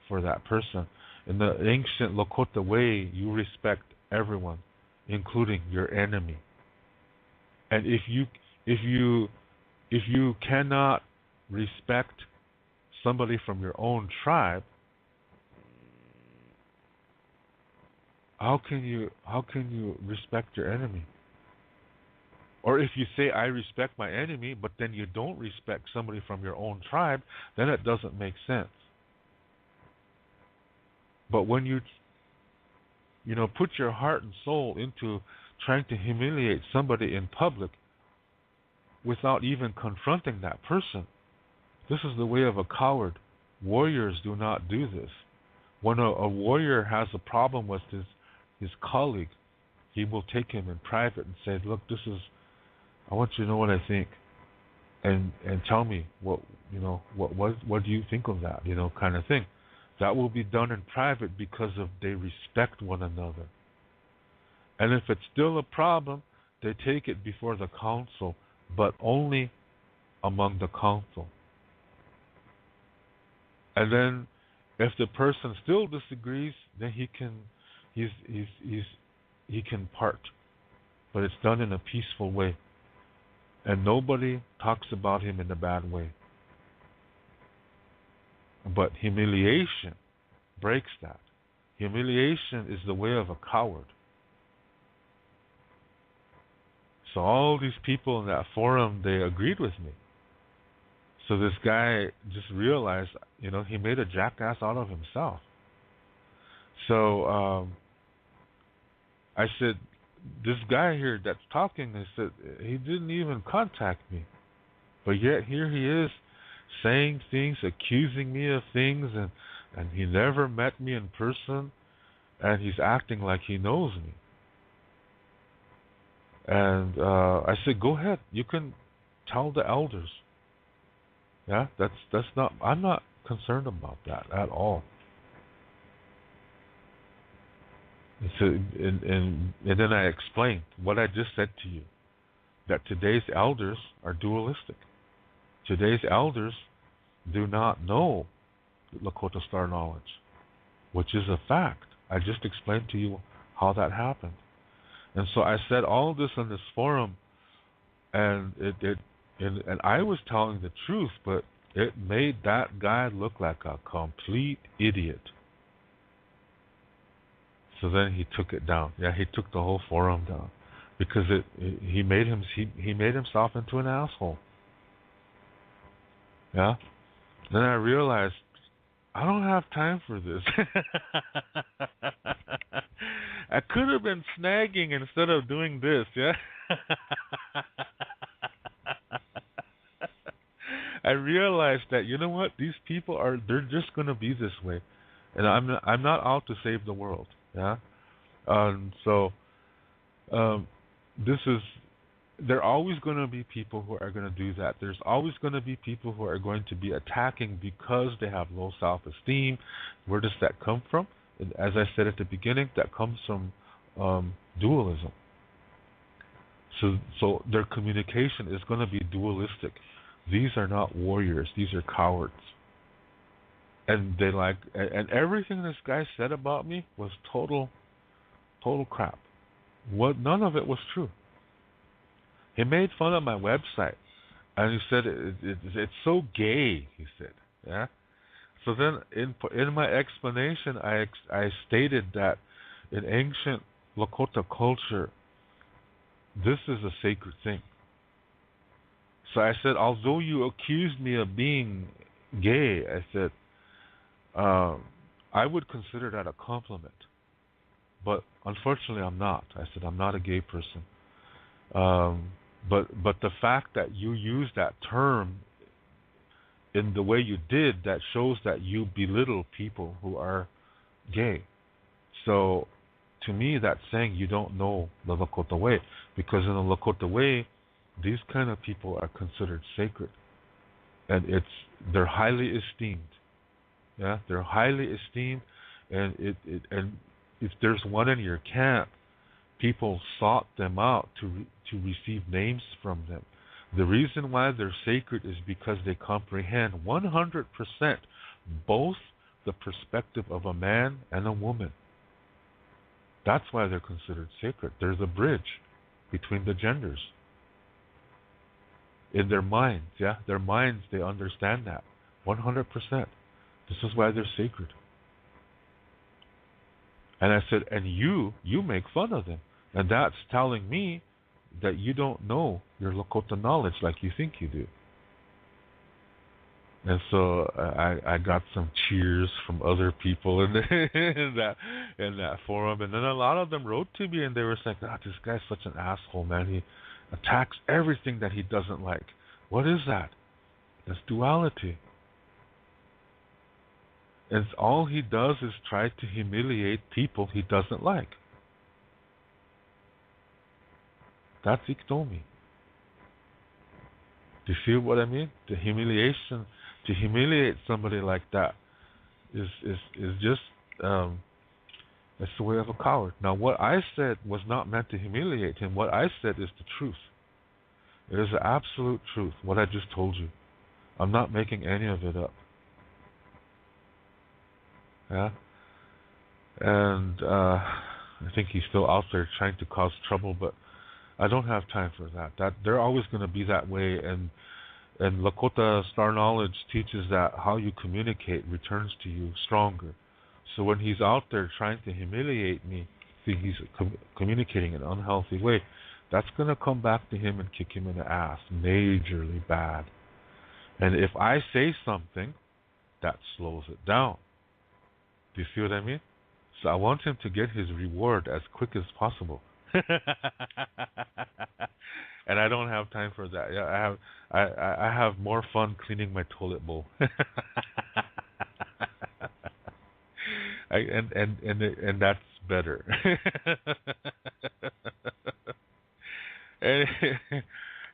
for that person. In the ancient Lakota way, you respect everyone, including your enemy. And if you cannot respect somebody from your own tribe, how can you respect your enemy? Or if you say, I respect my enemy, but then you don't respect somebody from your own tribe, then it doesn't make sense. But when you put your heart and soul into trying to humiliate somebody in public without even confronting that person, this is the way of a coward. Warriors do not do this. When a warrior has a problem with his colleague, he will take him in private and say, look, I want you to know what I think, and tell me what do you think of that, kind of thing. That will be done in private because they respect one another. And if it's still a problem, they take it before the council, but only among the council. And then, if the person still disagrees, then he can part, but it's done in a peaceful way, and nobody talks about him in a bad way. But humiliation breaks that. Humiliation is the way of a coward. So all these people in that forum, they agreed with me. So this guy just realized, he made a jackass out of himself. So I said, this guy here that's talking, I said, he didn't even contact me. But yet here he is saying things, accusing me of things, and he never met me in person, and he's acting like he knows me. And I said, go ahead, you can tell the elders. Yeah, that's not. I'm not concerned about that at all. And then I explained what I just said to you, that today's elders are dualistic. Today's elders do not know Lakota Star knowledge, which is a fact. I just explained to you how that happened. And so I said all this in this forum, and and I was telling the truth, but it made that guy look like a complete idiot. So then he took it down. Yeah, he took the whole forum down because he made himself into an asshole. Yeah. Then I realized I don't have time for this. I could have been snagging instead of doing this, yeah? I realized that, you know what, these people they're just going to be this way. And I'm not out to save the world, yeah? There are always going to be people who are going to do that. There's always going to be people who are going to be attacking because they have low self-esteem. Where does that come from? As I said at the beginning, that comes from dualism. So their communication is going to be dualistic. These are not warriors. These are cowards. And and everything this guy said about me was total crap. None of it was true. He made fun of my website, and he said it's so gay. He said, yeah. So then, in my explanation, I stated that in ancient Lakota culture, this is a sacred thing. So I said, although you accused me of being gay, I said, I would consider that a compliment. But unfortunately, I'm not. I said, I'm not a gay person. But the fact that you use that term in the way you did, that shows that you belittle people who are gay. So to me, that's saying you don't know the Lakota way, because in the Lakota way, these kind of people are considered sacred, and they're highly esteemed. Yeah, they're highly esteemed, and and if there's one in your camp, people sought them out to receive names from them. The reason why they're sacred is because they comprehend 100% both the perspective of a man and a woman. That's why they're considered sacred. There's a bridge between the genders. In their minds, yeah, their minds, they understand that 100%. This is why they're sacred. And I said, and you make fun of them. And that's telling me that you don't know your Lakota knowledge like you think you do. And so I got some cheers from other people in that forum, and then a lot of them wrote to me and they were saying, "God, this guy's such an asshole, man. He attacks everything that he doesn't like." What is that? That's duality. And all he does is try to humiliate people he doesn't like. That's Iktomi. Do you feel what I mean? The humiliation, to humiliate somebody like that is just it's the way of a coward. Now, what I said was not meant to humiliate him. What I said is the truth. It is the absolute truth. What I just told you. I'm not making any of it up. Yeah, and I think he's still out there trying to cause trouble, but I don't have time for that. That they're always going to be that way, and Lakota Star Knowledge teaches that how you communicate returns to you stronger. So when he's out there trying to humiliate me, see, he's communicating in an unhealthy way. That's going to come back to him and kick him in the ass, majorly bad. And if I say something, that slows it down. Do you see what I mean? So I want him to get his reward as quick as possible. And I don't have time for that. Yeah, I have more fun cleaning my toilet bowl. And that's better.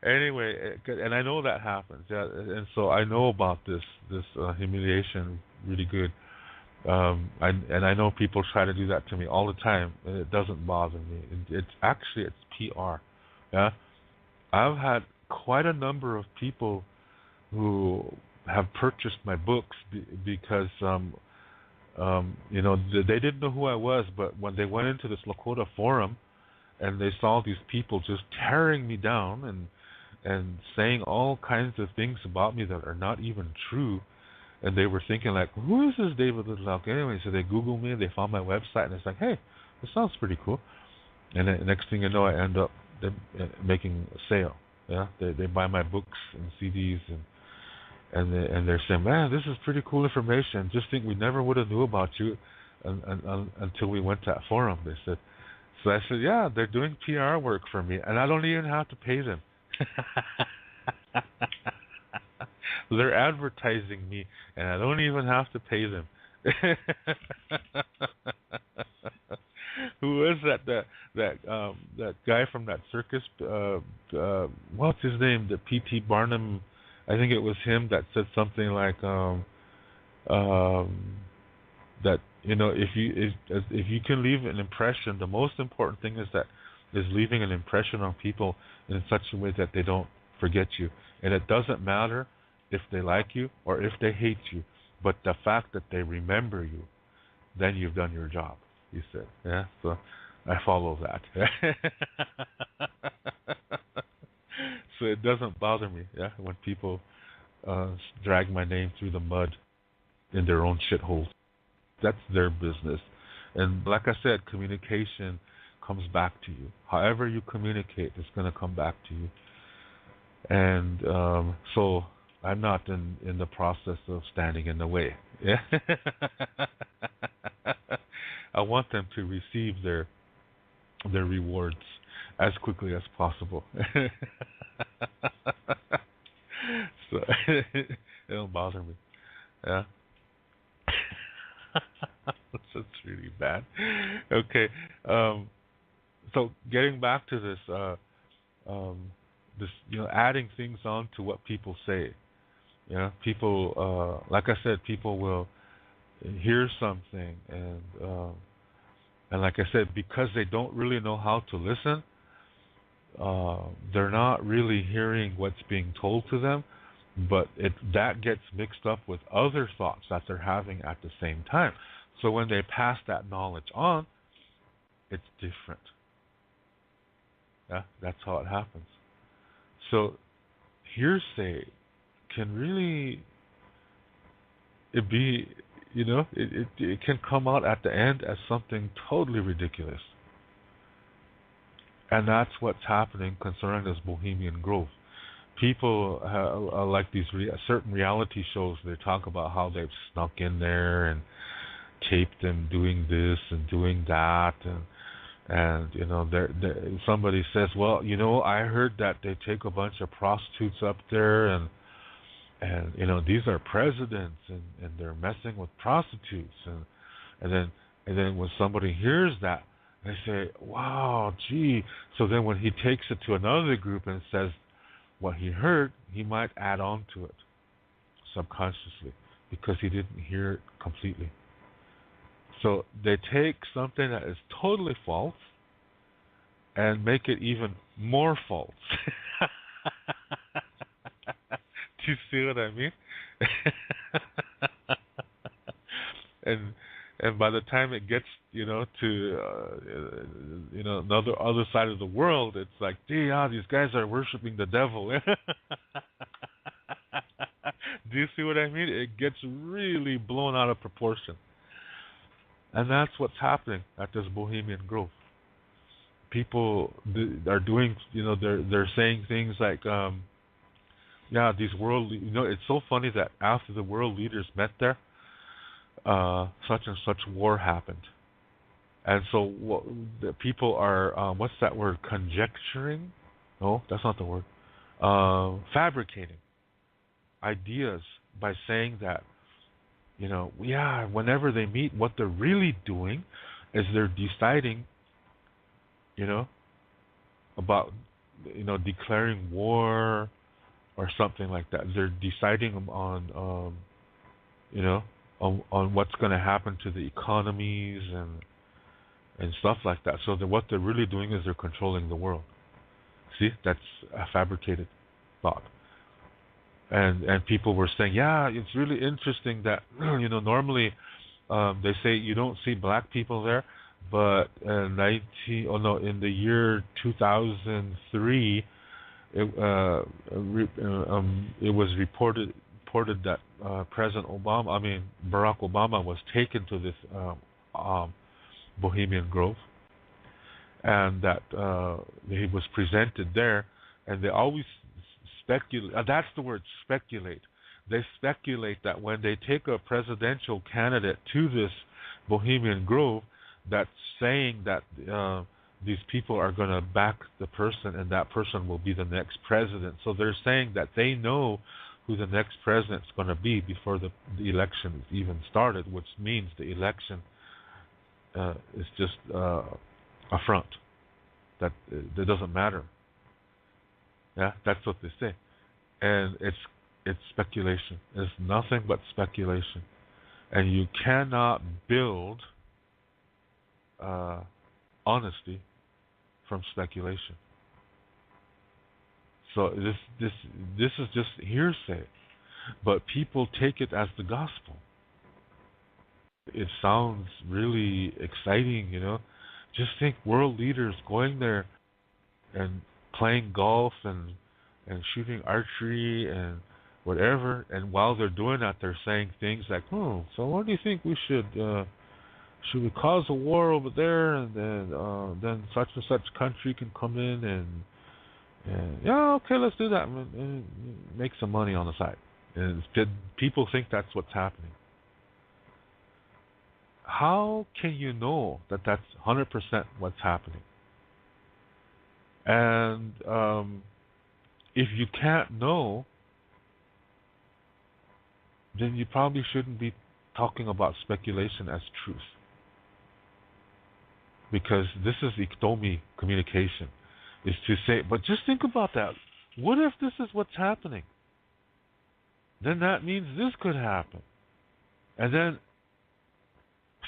Anyway, and I know that happens. Yeah, and so I know about this humiliation really good. I know people try to do that to me all the time, and it doesn't bother me. It's PR. Yeah, I've had quite a number of people who have purchased my books because they didn't know who I was, but when they went into this Lakota forum and they saw these people just tearing me down and saying all kinds of things about me that are not even true. And they were thinking, like, who is this David Little? Anyway, so they Googled me, they found my website, and it's like, hey, this sounds pretty cool. And the next thing you know, I end up making a sale. Yeah, they buy my books and CDs, and they're saying, man, this is pretty cool information. Just think we never would have knew about you until we went to that forum. They said. So I said, yeah, they're doing PR work for me, and I don't even have to pay them. They're advertising me, and I don't even have to pay them. Who is that guy from that circus? What's his name? The P.T. Barnum. I think it was him that said something like that. If you can leave an impression, the most important thing is leaving an impression on people in such a way that they don't forget you, and it doesn't matter if they like you or if they hate you, but the fact that they remember you, then you've done your job, he said. Yeah, so I follow that. So it doesn't bother me, yeah, when people drag my name through the mud in their own shitholes. That's their business. And like I said, communication comes back to you. However you communicate, it's going to come back to you. And so I'm not in the process of standing in the way. Yeah. I want them to receive their rewards as quickly as possible. So it don't bother me. Yeah. That's really bad. Okay. So getting back to this, this adding things on to what people say. Yeah, people, like I said, people will hear something, and like I said, because they don't really know how to listen, they're not really hearing what's being told to them, but that gets mixed up with other thoughts that they're having at the same time. So when they pass that knowledge on, it's different. Yeah, that's how it happens. So hearsay can really it can come out at the end as something totally ridiculous. And that's what's happening concerning this Bohemian Grove. People like these certain reality shows. They talk about how they've snuck in there and taped them doing this and doing that, and somebody says, well, I heard that they take a bunch of prostitutes up there, and these are presidents, and they're messing with prostitutes, and then when somebody hears that, they say, wow, gee. So then when he takes it to another group and says what he heard, he might add on to it subconsciously because he didn't hear it completely. So they take something that is totally false and make it even more false. Do you see what I mean? and by the time it gets to another other side of the world, it's like, gee, these guys are worshiping the devil. Do you see what I mean? It gets really blown out of proportion. And that's what's happening at this Bohemian Grove. People are doing, they're saying things like, these world, it's so funny that after the world leaders met there, such and such war happened. And so the people are, what's that word, conjecturing? No, that's not the word. Fabricating ideas by saying that, whenever they meet, what they're really doing is they're deciding, about, declaring war or something like that. They're deciding on what's going to happen to the economies and stuff like that. So what they're really doing is they're controlling the world. See, that's a fabricated thought. And people were saying, it's really interesting that normally they say you don't see black people there, but in the year 2003, it was reported that Barack Obama was taken to this Bohemian Grove, and that he was presented there, and they always speculate. That's the word, speculate. They speculate that when they take a presidential candidate to this Bohemian Grove, that's saying that these people are going to back the person, and that person will be the next president. So they're saying that they know who the next president's going to be before the election is even started, which means the election is just a front. That doesn't matter. Yeah, that's what they say, and it's speculation. It's nothing but speculation, and you cannot build honesty from speculation. So this is just hearsay, but people take it as the gospel. It sounds really exciting, Just think, world leaders going there and playing golf and and shooting archery and whatever. And while they're doing that, they're saying things like, "Oh, so what do you think we should we cause a war over there, and then such and such country can come in and yeah, okay, let's do that and make some money on the side." And people think that's what's happening. How can you know that that's 100% what's happening? And if you can't know, then you probably shouldn't be talking about speculation as truth. Because this is Iktomi communication, is to say, but just think about that. What if this is what's happening? Then that means this could happen. And then,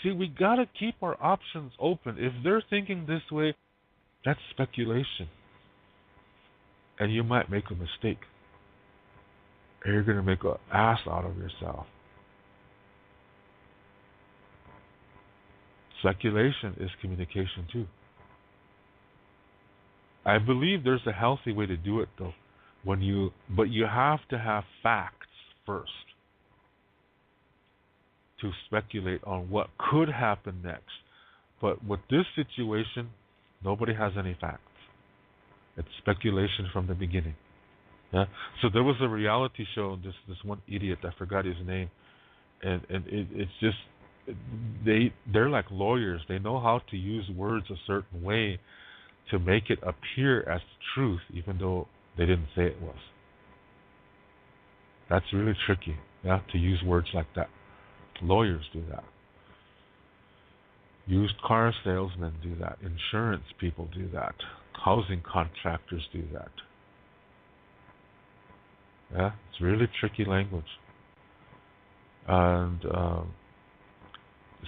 see, we got to keep our options open. If they're thinking this way, that's speculation. And you might make a mistake. And you're going to make an ass out of yourself. Speculation is communication too. I believe there's a healthy way to do it though. But you have to have facts first to speculate on what could happen next. But with this situation, nobody has any facts. It's speculation from the beginning. Yeah. So there was a reality show. This one idiot, I forgot his name, and it's just they're like lawyers. They know how to use words a certain way to make it appear as truth, even though they didn't say it was. That's really tricky. Yeah, to use words like that. Lawyers do that. Used car salesmen do that. Insurance people do that. Housing contractors do that. Yeah, it's really tricky language. And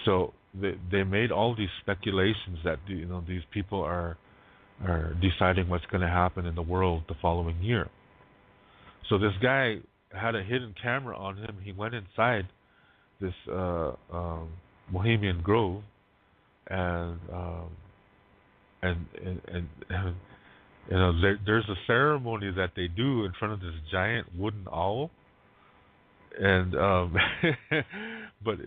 so they made all these speculations that these people are deciding what's going to happen in the world the following year. So this guy had a hidden camera on him. He went inside this Bohemian Grove, and there's a ceremony that they do in front of this giant wooden owl, and but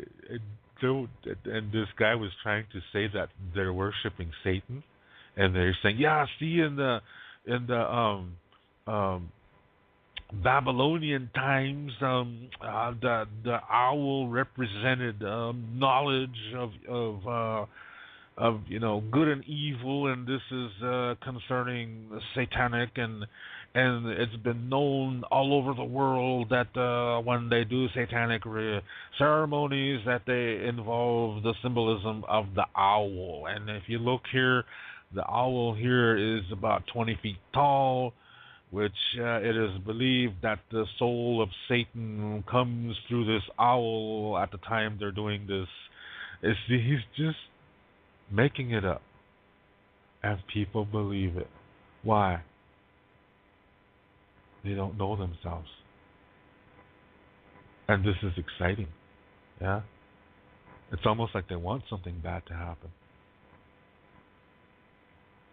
and this guy was trying to say that they're worshiping Satan, and they're saying, yeah, see, in the Babylonian times, the owl represented knowledge of good and evil, and this is concerning satanic, and it's been known all over the world that when they do satanic ceremonies, that they involve the symbolism of the owl. And if you look here, the owl here is about 20 feet tall, which it is believed that the soul of Satan comes through this owl at the time they're doing this. He's just making it up, and people believe it. Why? They don't know themselves. And this is exciting. Yeah? It's almost like they want something bad to happen.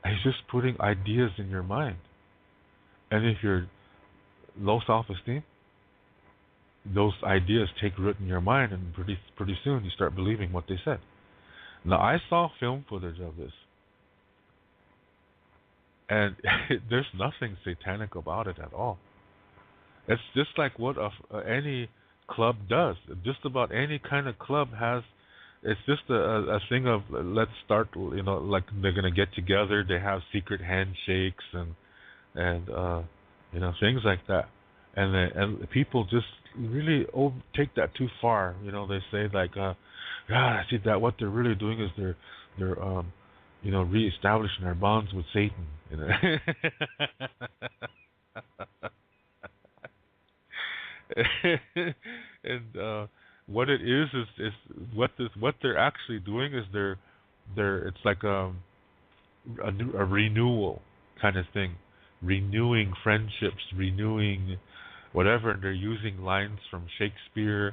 He's just putting ideas in your mind. And if you're low self-esteem, those ideas take root in your mind, and pretty soon you start believing what they said. Now, I saw film footage of this, and there's nothing satanic about it at all. It's just like what any club does. Just about any kind of club has. It's just a thing of, let's start, like they're going to get together, they have secret handshakes and things like that. And people just really take that too far. They say like, I see that what they're really doing is they're reestablishing their bonds with Satan. And what it is what they're actually doing is it's like a renewal kind of thing, renewing friendships, renewing whatever, and they're using lines from Shakespeare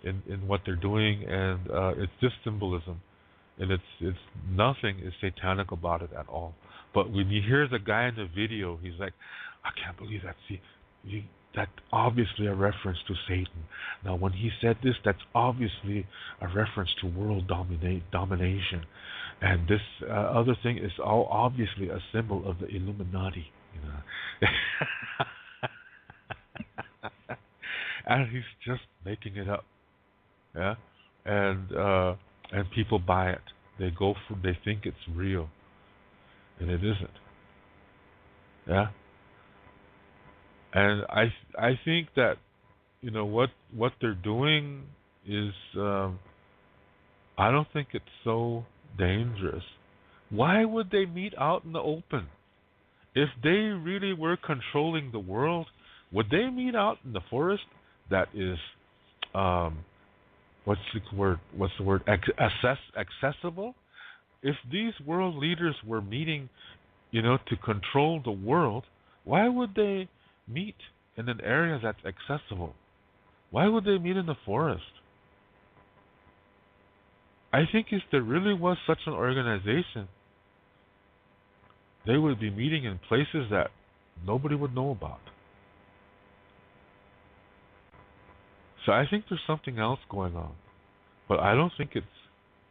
in what they're doing, and it's just symbolism, and it's nothing is satanic about it at all. But when you hear the guy in the video, he's like, I can't believe that. See, that's obviously a reference to Satan. Now, when he said this, that's obviously a reference to world domination. And this other thing is all obviously a symbol of the Illuminati. You know? And he's just making it up. Yeah? And people buy it. They think it's real. And it isn't. Yeah? And I think that what they're doing is I don't think it's so dangerous. Why would they meet out in the open? If they really were controlling the world, would they meet out in the forest that is what's the word? Accessible? If these world leaders were meeting, to control the world, why would they meet in an area that's accessible? Why would they meet in the forest? I think if there really was such an organization, they would be meeting in places that nobody would know about. So I think there's something else going on. But I don't think it's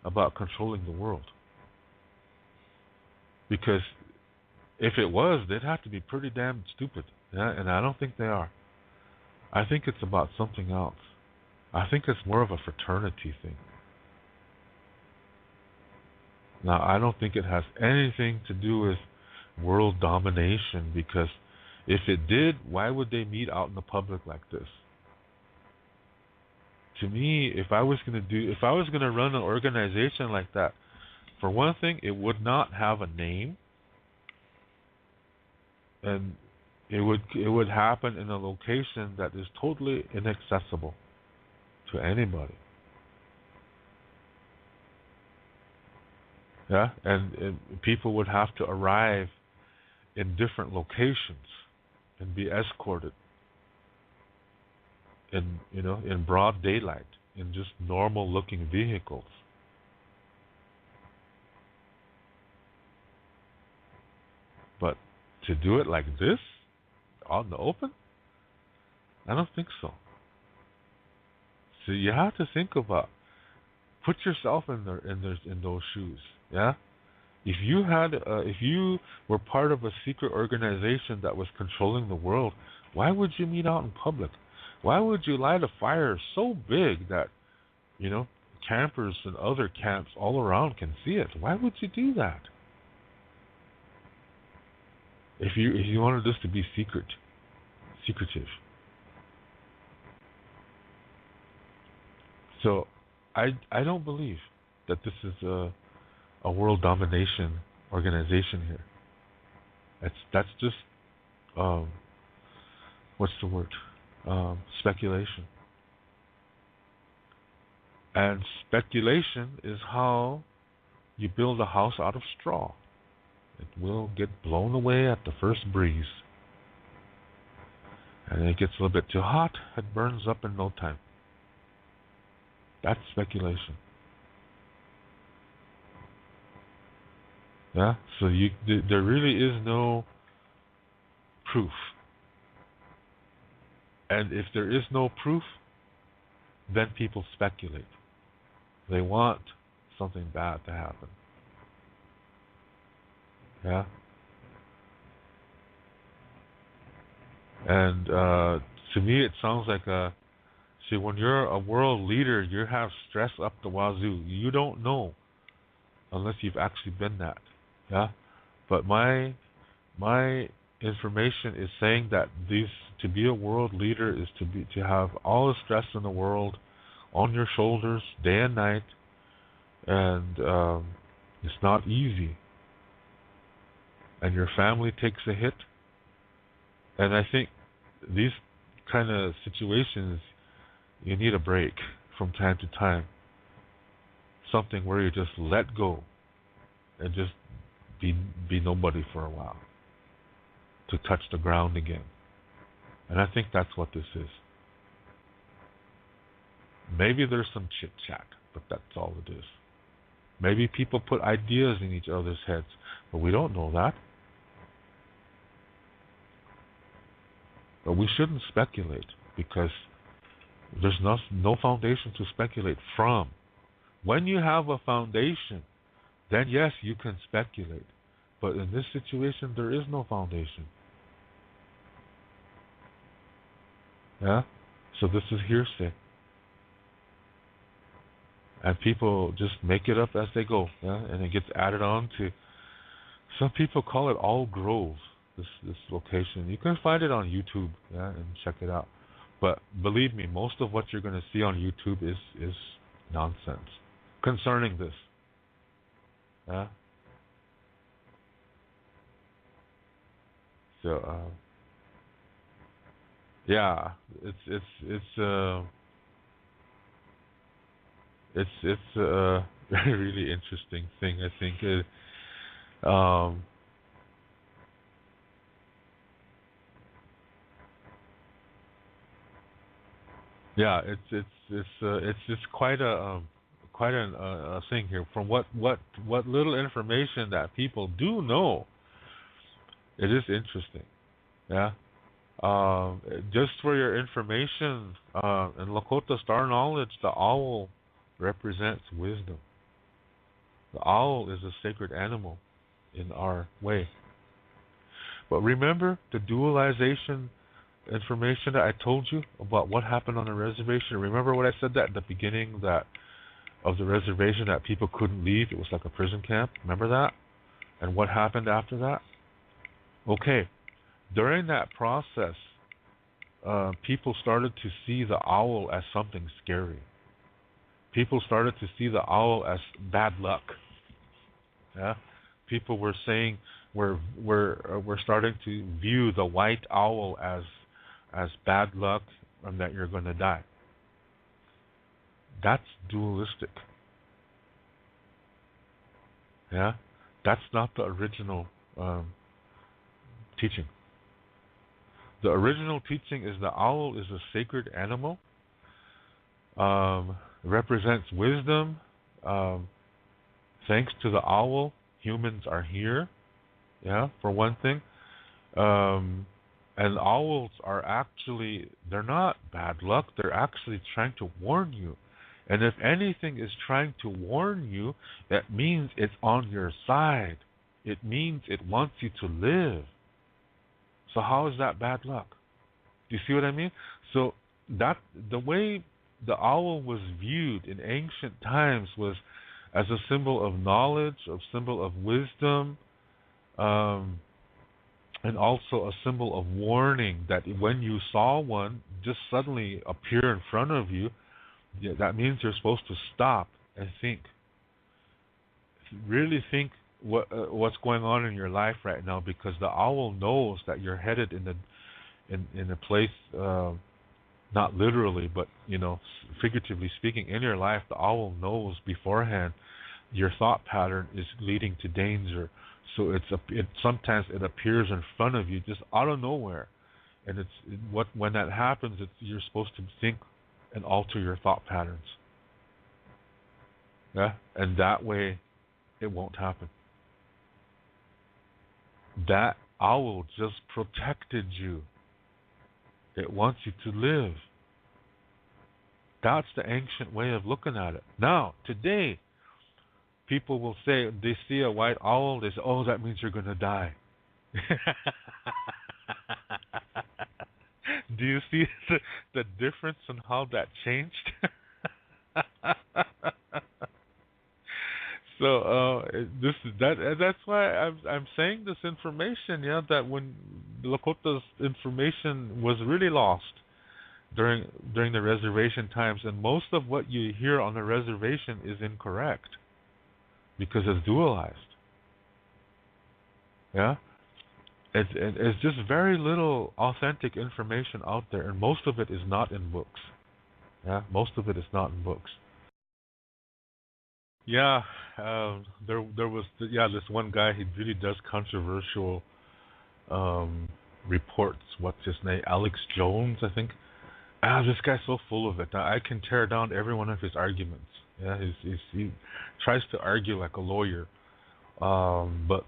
about controlling the world. Because if it was, they'd have to be pretty damn stupid. Yeah? And I don't think they are. I think it's about something else. I think it's more of a fraternity thing. Now, I don't think it has anything to do with world domination, because if it did, why would they meet out in the public like this? To me, if I was going to run an organization like that, for one thing, it would not have a name, and it would happen in a location that is totally inaccessible to anybody. Yeah, and people would have to arrive in different locations and be escorted in broad daylight in just normal looking vehicles. But to do it like this, out in the open, I don't think so. So you have to think about, put yourself in those shoes. Yeah, if you were part of a secret organization that was controlling the world, why would you meet out in public? Why would you light a fire so big that campers and other camps all around can see it? Why would you do that? If you wanted this to be secretive. So I don't believe that this is a world domination organization here. That's just what's the word? Speculation. And speculation is how you build a house out of straw. It will get blown away at the first breeze. And it gets a little bit too hot, it burns up in no time. That's speculation. Yeah? So there really is no proof. And if there is no proof, then people speculate. They want something bad to happen. Yeah? And to me, it sounds like see, when you're a world leader, you have stress up the wazoo. You don't know unless you've actually been that. Yeah? But my information is saying that to be a world leader is to have all the stress in the world on your shoulders day and night, and it's not easy. And your family takes a hit. And I think these kind of situations, you need a break from time to time. Something where you just let go and just be nobody for a while, to touch the ground again. And I think that's what this is. Maybe there's some chit-chat, but that's all it is. Maybe people put ideas in each other's heads, but we don't know that. But we shouldn't speculate because there's no foundation to speculate from. When you have a foundation, then yes, you can speculate. But in this situation, there is no foundation. Yeah? So this is hearsay. And people just make it up as they go. Yeah? And it gets added on to. Some people call it All Grove, this location. You can find it on YouTube, yeah, and check it out. But believe me, most of what you're going to see on YouTube is nonsense concerning this. Yeah. So yeah, it's a really interesting thing. I think um yeah, it's quite a thing here. From what little information that people do know, it is interesting. Yeah. Just for your information, in Lakota Star Knowledge, the owl represents wisdom. The owl is a sacred animal in our way. But remember the dualization information that I told you about what happened on the reservation? Remember what I said that at the beginning that of the reservation that people couldn't leave? It was like a prison camp. Remember that? And what happened after that? Okay. During that process, people started to see the owl as something scary. People started to see the owl as bad luck. Yeah, people were saying we're starting to view the white owl as bad luck and that you're going to die. That's dualistic. Yeah, that's not the original teaching. The original teaching is the owl is a sacred animal. Represents wisdom. Thanks to the owl, humans are here. Yeah, for one thing. And owls are actually, they're not bad luck. They're actually trying to warn you. And if anything is trying to warn you, that means it's on your side. It means it wants you to live. So how is that bad luck? Do you see what I mean? So that the way the owl was viewed in ancient times was as a symbol of knowledge, a symbol of wisdom, and also a symbol of warning that when you saw one just suddenly appear in front of you, that means you're supposed to stop and think. Really think what's going on in your life right now, because the owl knows that you're headed in a place, not literally, but figuratively speaking, in your life. The owl knows beforehand your thought pattern is leading to danger. So sometimes it appears in front of you just out of nowhere, and when that happens, you're supposed to think and alter your thought patterns. Yeah, and that way, it won't happen. That owl just protected you. It wants you to live. That's the ancient way of looking at it. Now, today, people will say they see a white owl, they say, "Oh, that means you're going to die." Do you see the difference in how that changed? So that's why I'm saying this information. Yeah, that when Lakota's information was really lost during the reservation times, and most of what you hear on the reservation is incorrect because it's dualized. Yeah, it's just very little authentic information out there, and most of it is not in books. Yeah, most of it is not in books. Yeah, there was this one guy. He really does controversial reports. What's his name? Alex Jones, I think. This guy's so full of it. I can tear down every one of his arguments. Yeah, he tries to argue like a lawyer, but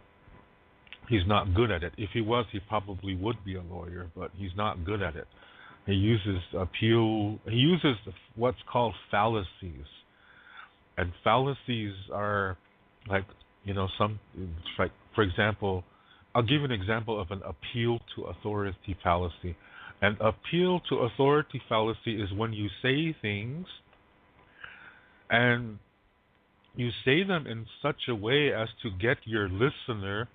He's not good at it. If he was, he probably would be a lawyer, but he's not good at it. He uses appeal. He uses what's called fallacies, and fallacies are like some like for example, I'll give an example of an appeal to authority fallacy. An appeal to authority fallacy is when you say things and you say them in such a way as to get your listener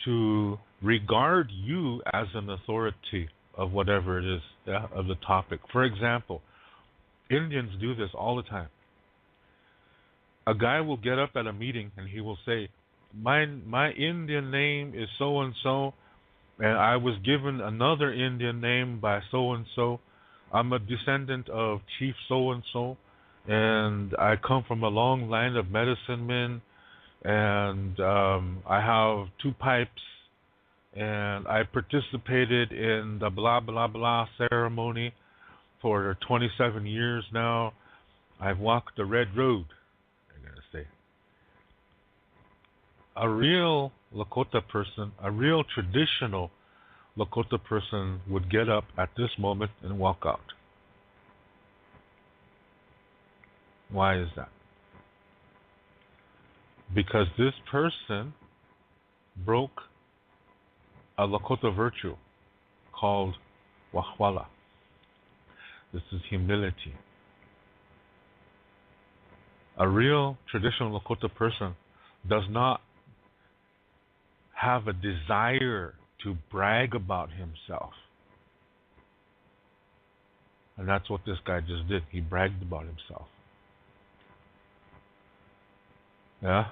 to regard you as an authority of whatever it is, yeah, of the topic. For example, Indians do this all the time. A guy will get up at a meeting and he will say, my Indian name is so and so, and I was given another Indian name by so and so. I'm a descendant of Chief so and so, and I come from a long line of medicine men, and I have two pipes, and I participated in the blah blah blah ceremony for 27 years now. I've walked the red road. I'm gonna say a real Lakota person, a real traditional Lakota person would get up at this moment and walk out. Why is that? Because this person broke a Lakota virtue called wahwala. This is humility. A real traditional Lakota person does not have a desire to brag about himself. And that's what this guy just did. He bragged about himself. Yeah?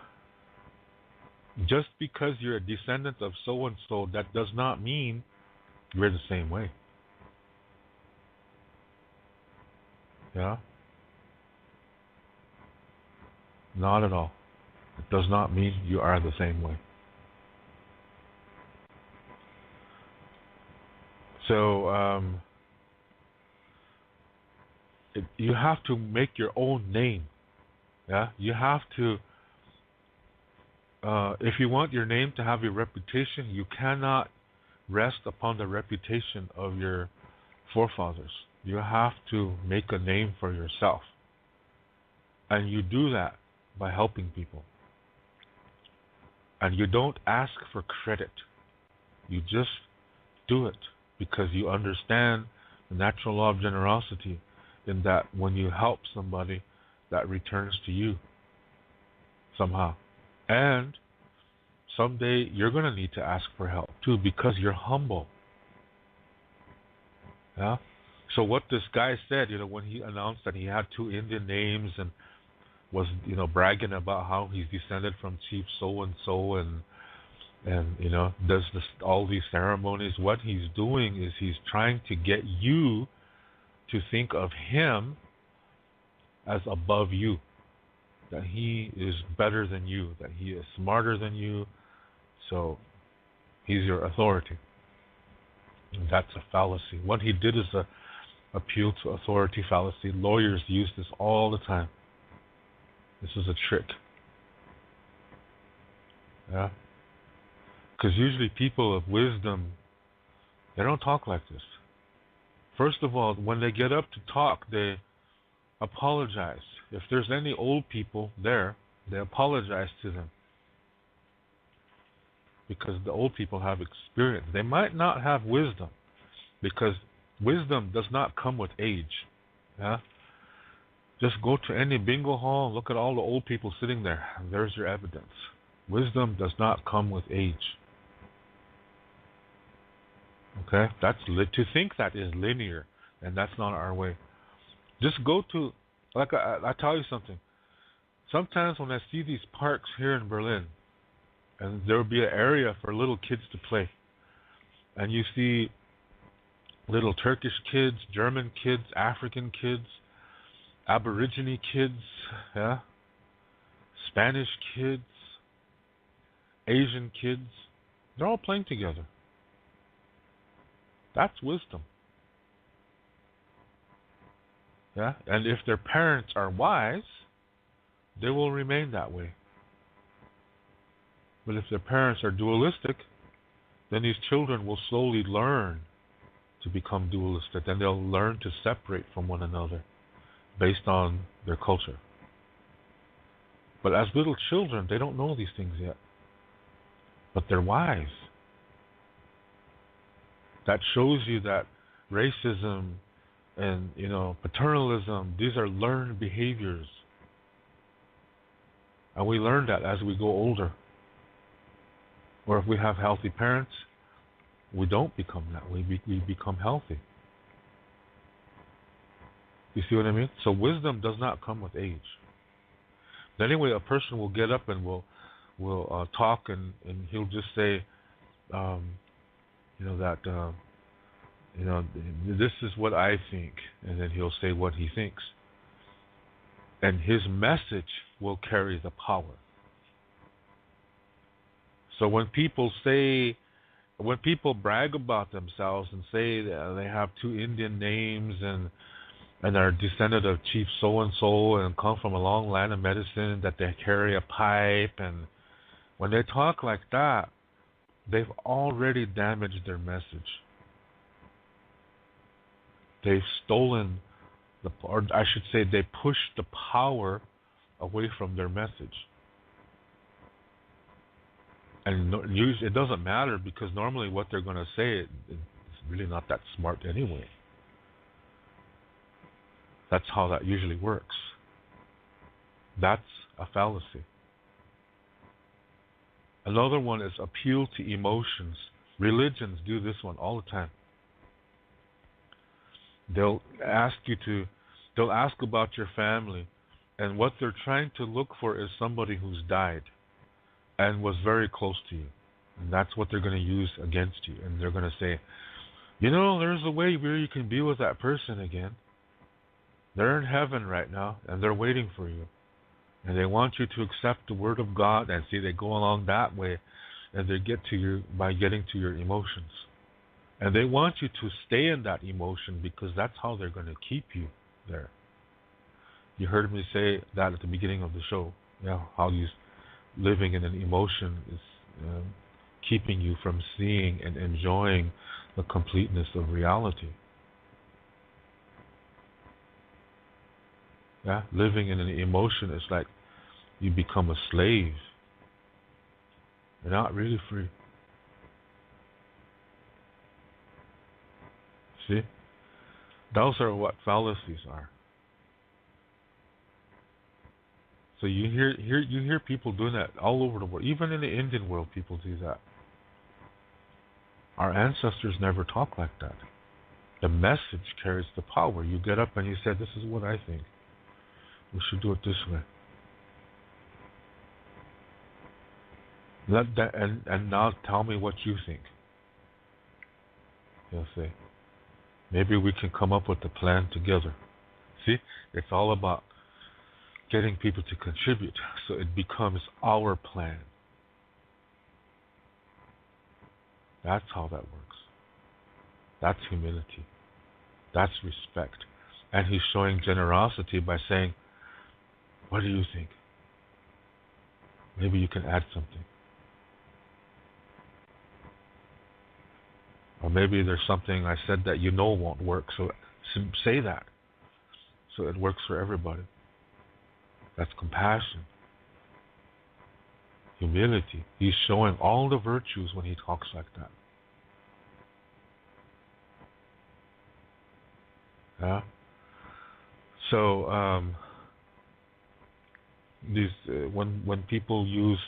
Just because you're a descendant of so-and-so, that does not mean you're the same way. Yeah? Not at all. It does not mean you are the same way. So, you have to make your own name. Yeah? You have to, if you want your name to have a reputation, you cannot rest upon the reputation of your forefathers. You have to make a name for yourself. And you do that by helping people. And you don't ask for credit. You just do it because you understand the natural law of generosity, in that when you help somebody, that returns to you somehow. And someday you're going to need to ask for help too, because you're humble. Yeah? So what this guy said, when he announced that he had two Indian names and was, bragging about how he's descended from Chief so-and-so and does all these ceremonies, what he's doing is he's trying to get you to think of him as above you, that he is better than you, that he is smarter than you, so he's your authority. And that's a fallacy. What he did is a appeal to authority fallacy. Lawyers use this all the time. This is a trick. Yeah? Because usually people of wisdom, they don't talk like this. First of all, when they get up to talk, they apologize. If there's any old people there, they apologize to them. Because the old people have experience. They might not have wisdom, because wisdom does not come with age. Yeah? Just go to any bingo hall and look at all the old people sitting there. There's your evidence. Wisdom does not come with age. Okay? To think that is linear, and that's not our way. Just go to, like I tell you something. Sometimes when I see these parks here in Berlin, and there will be an area for little kids to play, and you see little Turkish kids, German kids, African kids, Aborigine kids, yeah, Spanish kids, Asian kids, they're all playing together. That's wisdom. Yeah, and if their parents are wise, they will remain that way. But if their parents are dualistic, then these children will slowly learn to become dualistic. Then they'll learn to separate from one another based on their culture. But as little children, they don't know these things yet. But they're wise. That shows you that racism and, paternalism, these are learned behaviors. And we learn that as we go older. Or if we have healthy parents, we don't become that. We become healthy. You see what I mean? So wisdom does not come with age. But anyway, a person will get up and will talk, and he'll just say, this is what I think, and then he'll say what he thinks. And his message will carry the power. So when people brag about themselves and say that they have 2 Indian names and are descended of Chief so-and-so and come from a long line of medicine, that they carry a pipe, and when they talk like that, they've already damaged their message. They've stolen or I should say they pushed the power away from their message. And usually it doesn't matter, because normally what they're going to say is really not that smart anyway. That's how that usually works. That's a fallacy. Another one is appeal to emotions. Religions do this one all the time. They'll ask about your family, and what they're trying to look for is somebody who's died and was very close to you. And that's what they're going to use against you. And they're going to say, there's a way where you can be with that person again. They're in heaven right now, and they're waiting for you. And they want you to accept the word of God, and see, they go along that way, and they get to you by getting to your emotions. And they want you to stay in that emotion, because that's how they're going to keep you there. You heard me say that at the beginning of the show. How you living in an emotion is keeping you from seeing and enjoying the completeness of reality. Living in an emotion is like you become a slave. You're not really free. See? Those are what fallacies are. So you hear people doing that all over the world. Even in the Indian world, people do that. Our ancestors never talked like that. The message carries the power. You get up and you say, this is what I think. We should do it this way. Let that and now tell me what you think. He'll say, maybe we can come up with a plan together. See, it's all about getting people to contribute, so it becomes our plan. That's how that works. That's humility. That's respect. And he's showing generosity by saying, what do you think? Maybe you can add something. Or maybe there's something I said that won't work, so say that. So it works for everybody. That's compassion. Humility. He's showing all the virtues when he talks like that. So these when people use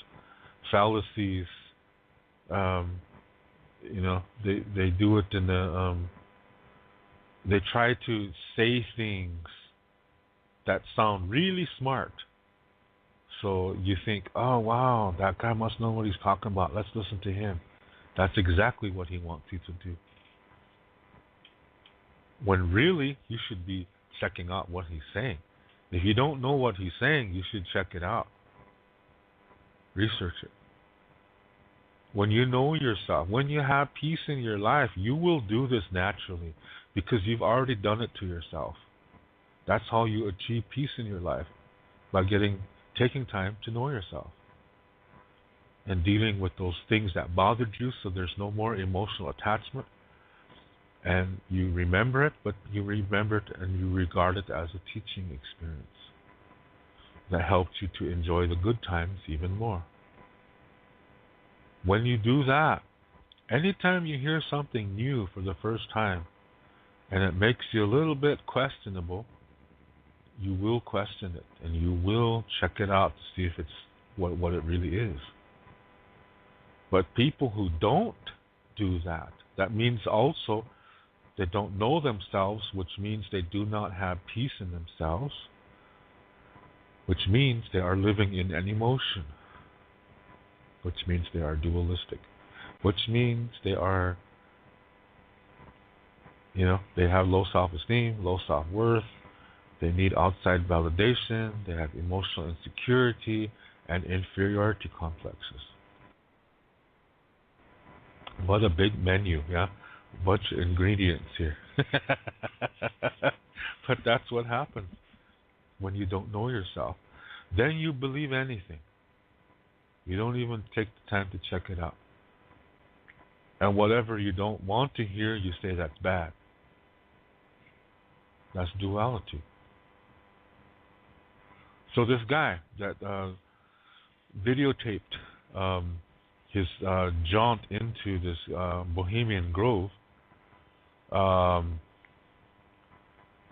fallacies, they do it in the they try to say things that sound really smart. So you think, oh wow, that guy must know what he's talking about. Let's listen to him. That's exactly what he wants you to do. When really, you should be checking out what he's saying. If you don't know what he's saying, you should check it out. Research it. When you know yourself, when you have peace in your life, you will do this naturally, because you've already done it to yourself. That's how you achieve peace in your life, by taking time to know yourself. and dealing with those things that bothered you, so there's no more emotional attachment. And you remember it, but you remember it and you regard it as a teaching experience that helped you to enjoy the good times even more. When you do that, anytime you hear something new for the first time and it makes you a little bit questionable, you will question it and you will check it out to see if it's what it really is. But people who don't do that, that means also they don't know themselves, which means they do not have peace in themselves, which means they are living in an emotion, which means they are dualistic, which means they are, they have low self-esteem, low self-worth, they need outside validation, they have emotional insecurity and inferiority complexes. What a big menu, yeah? Bunch of ingredients here. But that's what happens when you don't know yourself. Then you believe anything. You don't even take the time to check it out. And whatever you don't want to hear, you say that's bad. That's duality. So this guy that videotaped his jaunt into this Bohemian Grove,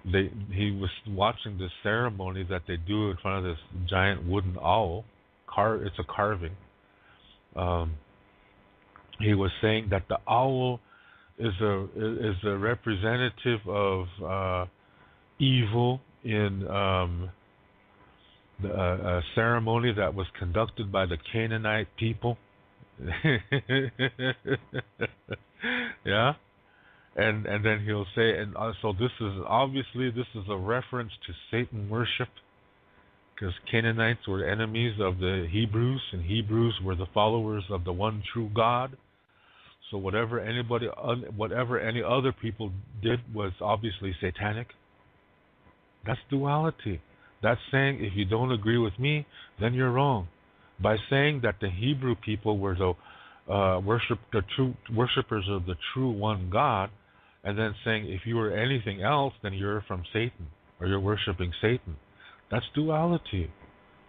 he was watching this ceremony that they do in front of this giant wooden owl. It's a carving. He was saying that the owl is a representative of evil in a ceremony that was conducted by the Canaanite people. Yeah. And then he'll say, and so this is a reference to Satan worship, because Canaanites were enemies of the Hebrews, and Hebrews were the followers of the one true God. So whatever any other people did was obviously satanic. That's duality. That's saying if you don't agree with me, then you're wrong. By saying that the Hebrew people were the worshippers of the true one God, and then saying if you were anything else, then you're from Satan, or you're worshiping Satan. That's duality.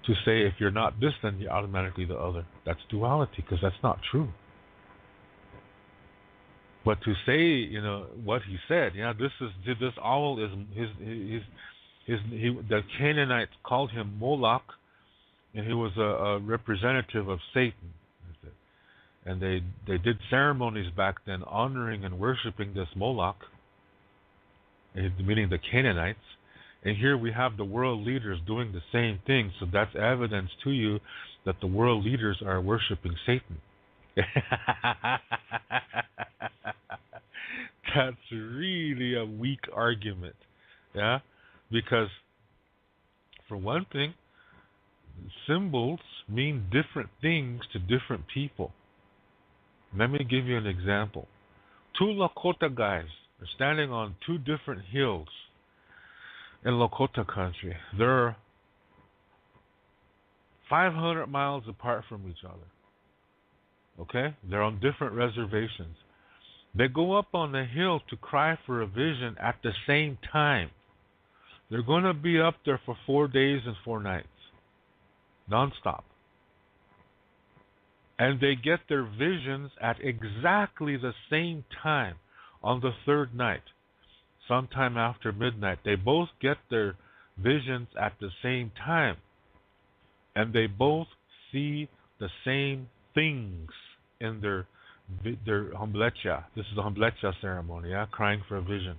To say if you're not this, then you're automatically the other. That's duality, because that's not true. But to say, what he said, this owl is the Canaanites called him Moloch, and he was a representative of Satan. And they did ceremonies back then honoring and worshiping this Moloch, meaning the Canaanites. And here we have the world leaders doing the same thing. So that's evidence to you that the world leaders are worshiping Satan. That's really a weak argument. Yeah? Because, for one thing, symbols mean different things to different people. Let me give you an example. Two Lakota guys are standing on two different hills in Lakota country. They're 500 miles apart from each other. Okay? They're on different reservations. They go up on the hill to cry for a vision at the same time. They're going to be up there for 4 days and 4 nights. Non-stop. And they get their visions at exactly the same time on the third night, sometime after midnight. They both get their visions at the same time. And they both see the same things in their humblecha. This is the humblecha ceremony, yeah? Crying for a vision.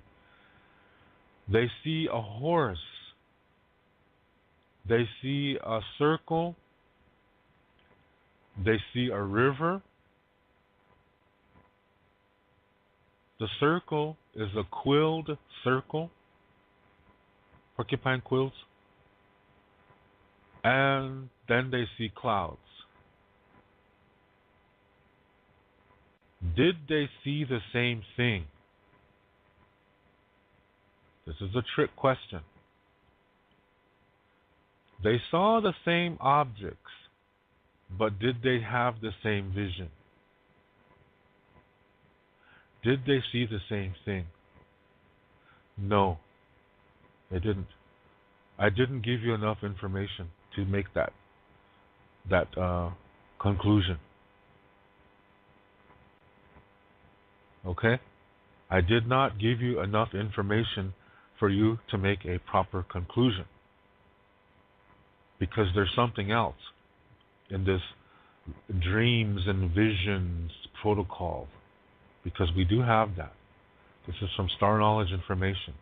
They see a horse. They see a circle. They see a river. The circle is a quilled circle, porcupine quills. And then they see clouds. Did they see the same thing? This is a trick question. They saw the same objects. But did they have the same vision? Did they see the same thing? No, they didn't. I didn't give you enough information to make that conclusion. Okay? I did not give you enough information for you to make a proper conclusion because there's something else in this dreams and visions protocol because we do have that. This is some star knowledge information.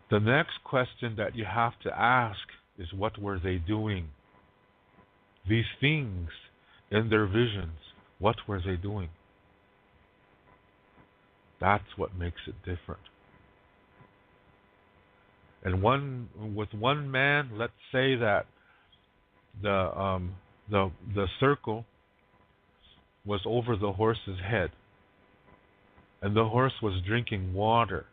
The next question that you have to ask is what were they doing? These things in their visions, what were they doing? That's what makes it different. And with one man, let's say that the circle was over the horse's head, and the horse was drinking water,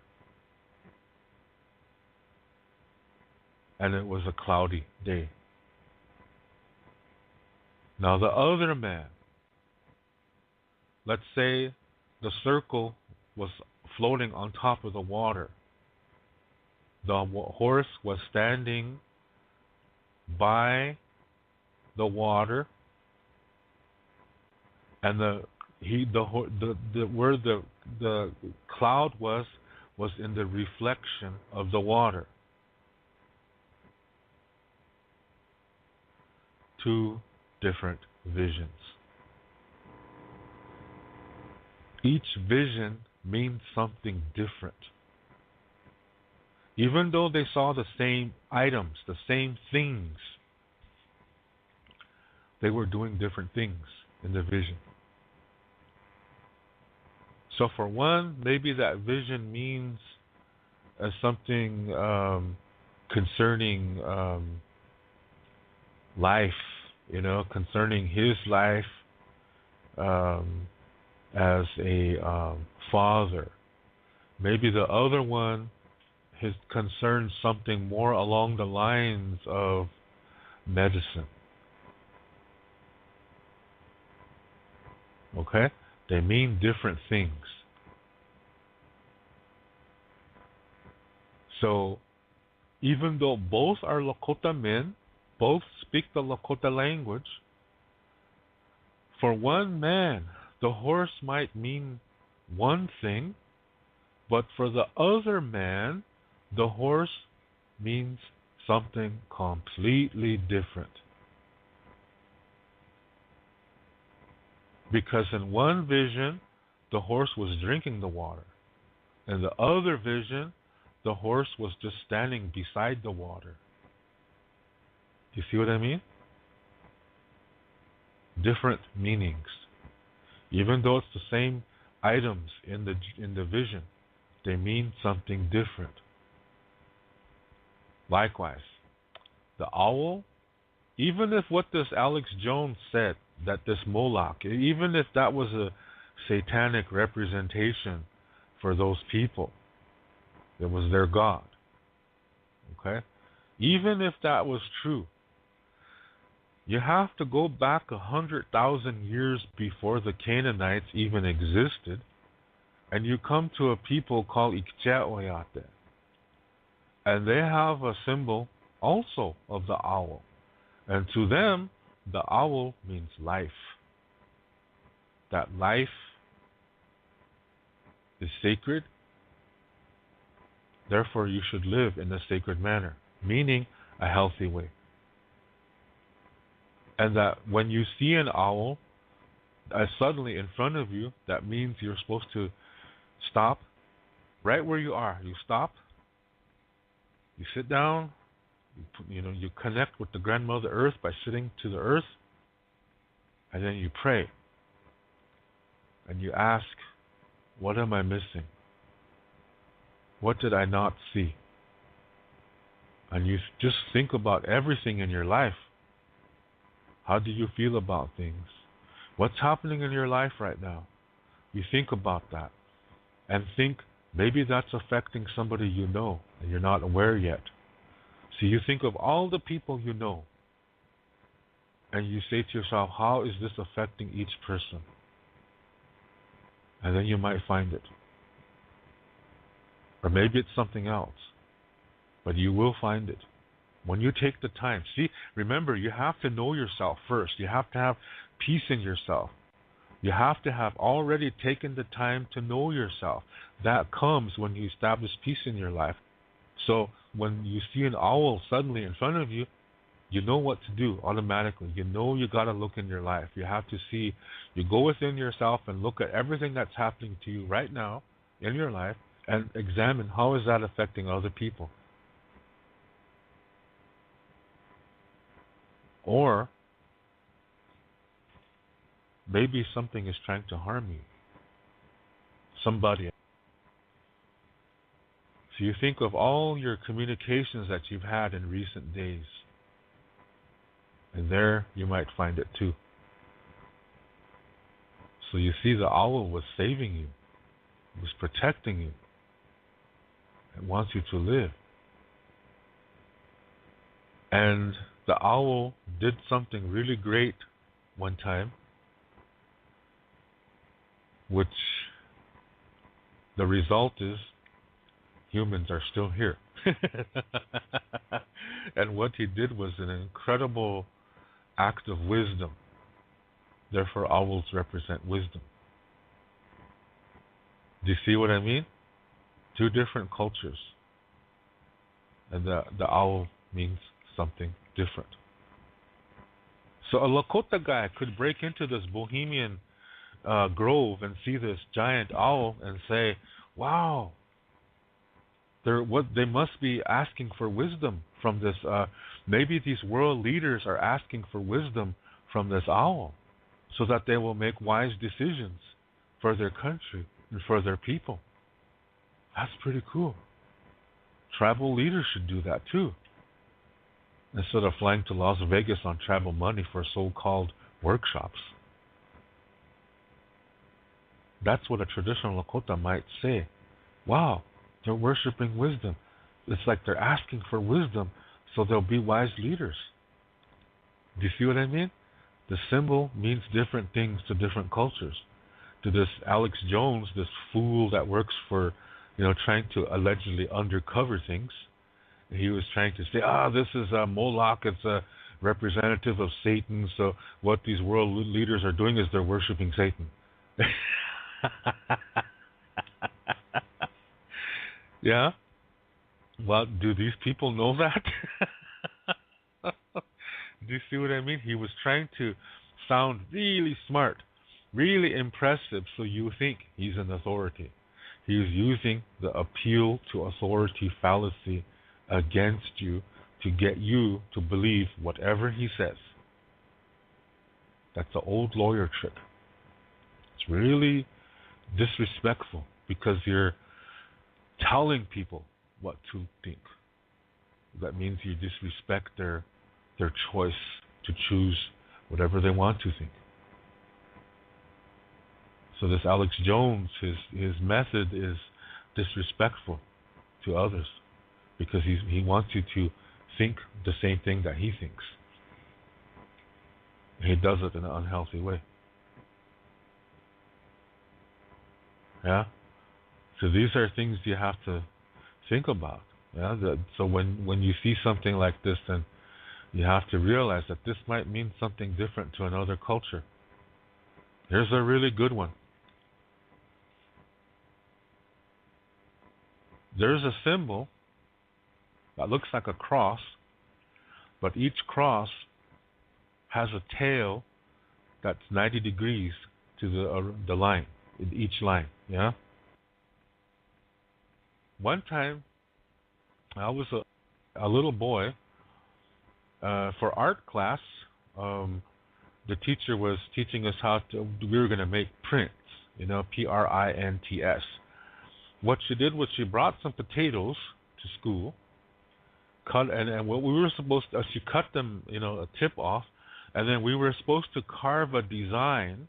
and it was a cloudy day. Now the other man, let's say the circle was floating on top of the water. The horse was standing by the water, and where the cloud was in the reflection of the water. Two different visions. Each vision means something different. Even though they saw the same items, the same things, they were doing different things in the vision. So for one, maybe that vision means something concerning life, concerning his life as a father. Maybe the other one concerns something more along the lines of medicine. Okay? They mean different things. So, even though both are Lakota men, both speak the Lakota language, for one man, the horse might mean one thing, but for the other man, the horse means something completely different. Because in one vision, the horse was drinking the water. In the other vision, the horse was just standing beside the water. You see what I mean? Different meanings. Even though it's the same items in the vision, they mean something different. Likewise, the owl, even if what this Alex Jones said, that this Moloch, even if that was a satanic representation for those people, it was their god. Okay? Even if that was true, you have to go back 100,000 years before the Canaanites even existed, and you come to a people called Iktomi, and they have a symbol also of the owl. And to them, the owl means life. That life is sacred. Therefore, you should live in a sacred manner, meaning a healthy way. And that when you see an owl suddenly in front of you, that means you're supposed to stop right where you are. You stop, you sit down, you connect with the grandmother earth by sitting to the earth, and then you pray. And you ask, what am I missing? What did I not see? And you just think about everything in your life. How do you feel about things? What's happening in your life right now? You think about that. And think, maybe that's affecting somebody you know, and you're not aware yet. So you think of all the people you know. and you say to yourself, how is this affecting each person? And then you might find it. Or maybe it's something else, but you will find it. When you take the time, see, remember, you have to know yourself first. You have to have peace in yourself. You have to have already taken the time to know yourself. That comes when you establish peace in your life. So when you see an owl suddenly in front of you, you know what to do automatically. You know you got to look in your life. You have to see, you go within yourself and look at everything that's happening to you right now in your life and examine how is that affecting other people. Or maybe something is trying to harm you. Somebody. So you think of all your communications that you've had in recent days. And there you might find it too. So you see, the owl was saving you. It was protecting you. It wants you to live. And the owl did something really great one time, which the result is humans are still here. And what he did was an incredible act of wisdom. Therefore, owls represent wisdom. Do you see what I mean? Two different cultures. And the owl means something different. So a Lakota guy could break into this bohemian grove and see this giant owl and say, wow, they must be asking for wisdom from this. Maybe these world leaders are asking for wisdom from this owl so that they will make wise decisions for their country and for their people. That's pretty cool. Tribal leaders should do that too. Instead of flying to Las Vegas on travel money for so-called workshops. That's what a traditional Lakota might say. Wow, they're worshiping wisdom. It's like they're asking for wisdom so they'll be wise leaders. Do you see what I mean? The symbol means different things to different cultures. To this Alex Jones, this fool that works for, trying to allegedly undercover things, he was trying to say, this is Moloch, it's a representative of Satan, so what these world leaders are doing is they're worshiping Satan. Yeah? Well, do these people know that? Do you see what I mean? He was trying to sound really smart, really impressive, so you think he's an authority. He was using the appeal to authority fallacy against you to get you to believe whatever he says. That's the old lawyer trick. It's really disrespectful because you're telling people what to think. That means you disrespect their choice to choose whatever they want to think. So this Alex Jones, his method is disrespectful to others because he wants you to think the same thing that he thinks. He does it in an unhealthy way. Yeah? So these are things you have to think about. Yeah? So when you see something like this, then you have to realize that this might mean something different to another culture. Here's a really good one. There's a symbol that looks like a cross, but each cross has a tail that's 90 degrees to the line, in each line. Yeah. One time, I was a little boy. For art class, the teacher was teaching us we were going to make prints, prints. What she did was she brought some potatoes to school, cut, and what we were supposed to, she cut them, a tip off, and then we were supposed to carve a design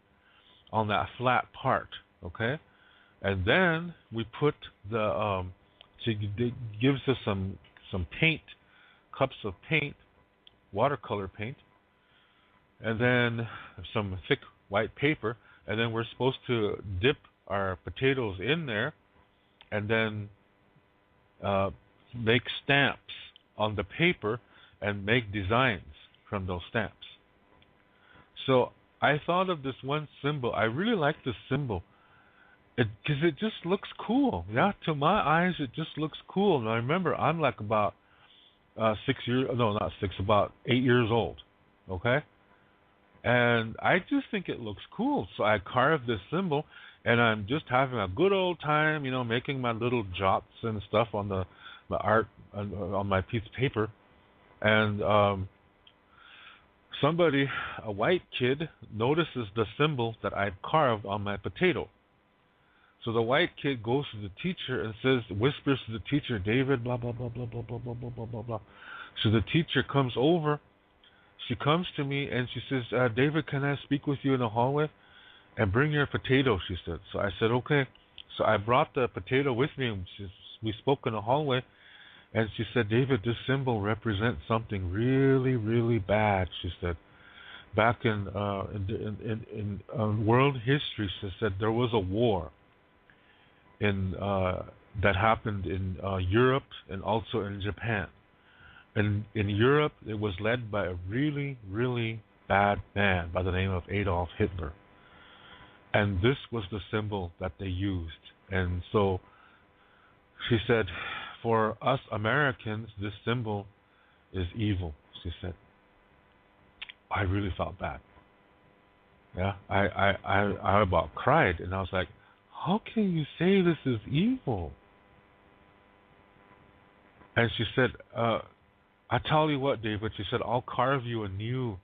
on that flat part, okay? And then we put she gives us some paint, cups of paint, watercolor paint, and then some thick white paper, and then we're supposed to dip our potatoes in there, and then uh, make stamps on the paper and make designs from those stamps. So I thought of this one symbol. I really like this symbol because it just looks cool. Yeah, to my eyes, it just looks cool. And I remember I'm like about 6 years, no, not six, about 8 years old. Okay, and I just think it looks cool. So I carved this symbol, and I'm just having a good old time, making my little jots and stuff on my art on my piece of paper, and somebody, a white kid, notices the symbol that I'd carved on my potato. So the white kid goes to the teacher and whispers to the teacher, David, blah, blah, blah, blah, blah, blah, blah, blah, blah, blah, blah. So the teacher comes over. She comes to me and she says, David, can I speak with you in the hallway? And bring your potato, she said. So I said, okay. So I brought the potato with me. And we spoke in the hallway. And she said, David, this symbol represents something really, really bad, she said. Back in world history, she said, there was a war that happened in Europe and also in Japan. And in Europe, it was led by a really, really bad man by the name of Adolf Hitler. And this was the symbol that they used. And so she said, for us Americans, this symbol is evil, she said. I really felt bad. Yeah, I about cried, and I was like, how can you say this is evil? And she said, I tell you what, David, she said, I'll carve you a new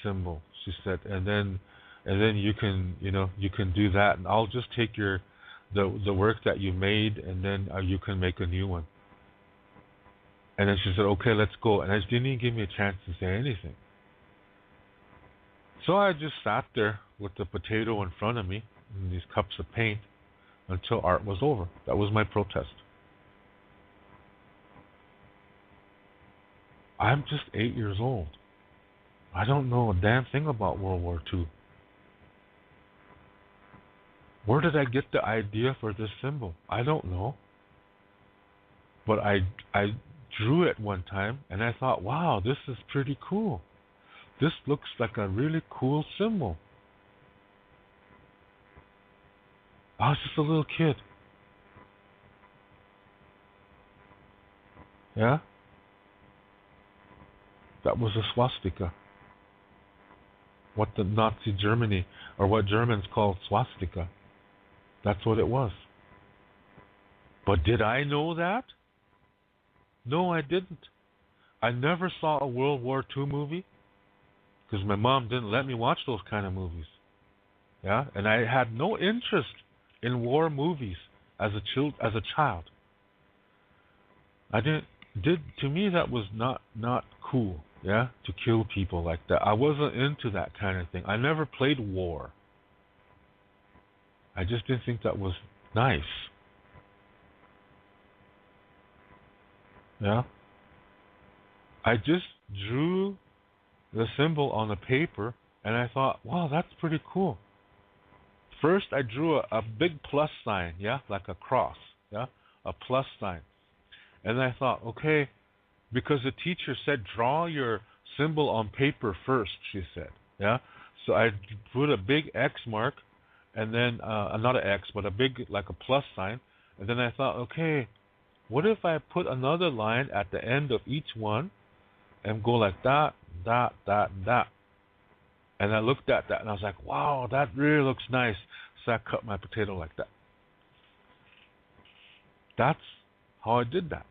symbol, she said, and then you can do that, and I'll just take the work that you made, and then you can make a new one. And then she said, okay, let's go. And she didn't even give me a chance to say anything. So I just sat there with the potato in front of me and these cups of paint until art was over. That was my protest. I'm just 8 years old. I don't know a damn thing about World War II. Where did I get the idea for this symbol? I don't know. But I drew it one time, and I thought, wow, this is pretty cool. This looks like a really cool symbol. I was just a little kid. Yeah? That was a swastika. What the Nazi Germany, or what Germans called swastika. That's what it was. But did I know that? No, I didn't. I never saw a World War II movie because my mom didn't let me watch those kind of movies. Yeah, and I had no interest in war movies as a child. I didn't. To me, that was not cool. Yeah, to kill people like that. I wasn't into that kind of thing. I never played war. I just didn't think that was nice. Yeah. I just drew the symbol on the paper, and I thought, wow, that's pretty cool. First, I drew a big plus sign, yeah, like a cross, yeah, a plus sign. And I thought, okay, because the teacher said, draw your symbol on paper first, she said, yeah. So I put a big X mark, and then, not an X, but a big, like a plus sign. And then I thought, okay, what if I put another line at the end of each one and go like that, that, that, and that? And I looked at that and I was like, wow, that really looks nice. So I cut my potato like that. That's how I did that.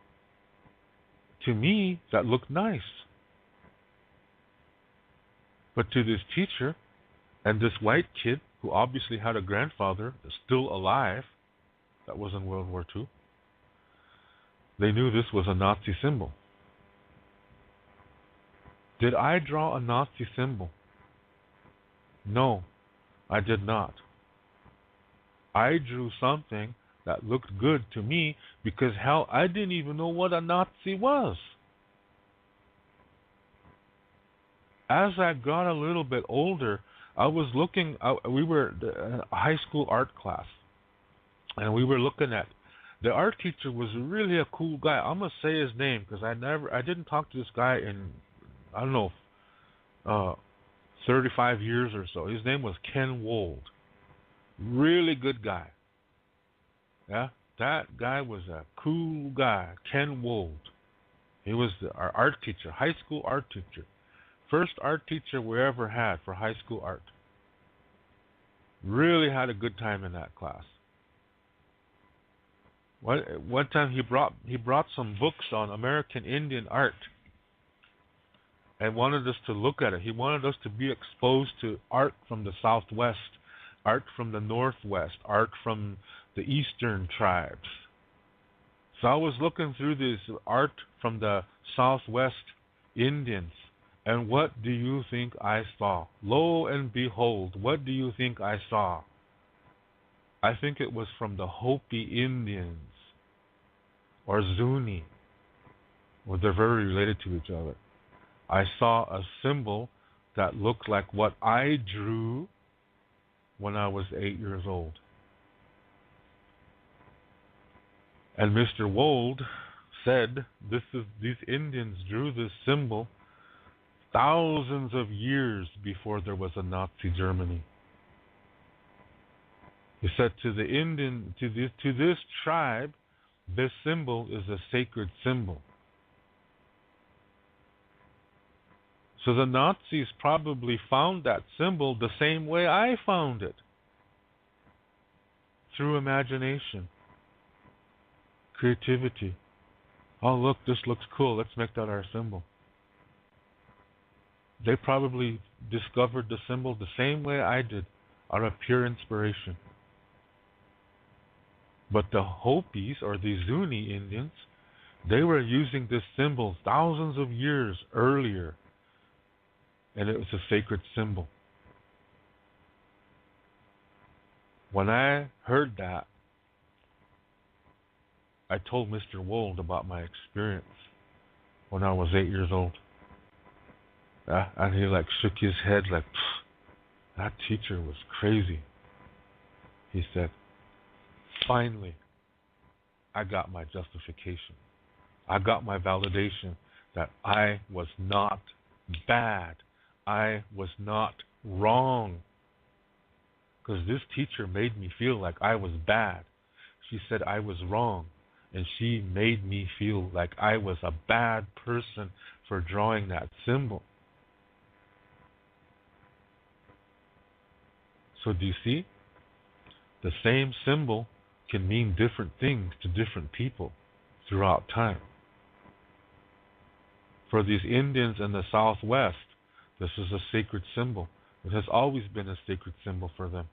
To me, that looked nice. But to this teacher and this white kid who obviously had a grandfather still alive that was in World War II, they knew this was a Nazi symbol. Did I draw a Nazi symbol? No, I did not. I drew something that looked good to me because, hell, I didn't even know what a Nazi was. As I got a little bit older, I was looking. We were a high school art class, and we were looking at. The art teacher was really a cool guy. I'm gonna say his name because I didn't talk to this guy in, I don't know, uh, 35 years or so. His name was Ken Wold. Really good guy. Yeah, that guy was a cool guy. Ken Wold. He was our art teacher, high school art teacher. First art teacher we ever had for high school art. Really had a good time in that class. One time he brought some books on American Indian art and wanted us to look at it. He wanted us to be exposed to art from the Southwest, art from the Northwest, art from the Eastern tribes. So I was looking through this art from the Southwest Indians, and what do you think I saw? Lo and behold, what do you think I saw? I think it was from the Hopi Indians, or Zuni, or they're very related to each other. I saw a symbol that looked like what I drew when I was 8 years old. And Mr. Wold said these Indians drew this symbol thousands of years before there was a Nazi Germany. He said to this tribe, this symbol is a sacred symbol. So the Nazis probably found that symbol the same way I found it, through imagination, creativity. Oh, look, this looks cool. Let's make that our symbol. They probably discovered the symbol the same way I did, out of pure inspiration. But the Hopis, or the Zuni Indians, they were using this symbol thousands of years earlier, and it was a sacred symbol. When I heard that, I told Mr. Wold about my experience when I was 8 years old. And he shook his head like, that teacher was crazy. He said, finally, I got my justification. I got my validation that I was not bad. I was not wrong. Because this teacher made me feel like I was bad. She said I was wrong. And she made me feel like I was a bad person for drawing that symbol. So do you see? The same symbol can mean different things to different people throughout time. For these Indians in the Southwest, this is a sacred symbol. It has always been a sacred symbol for them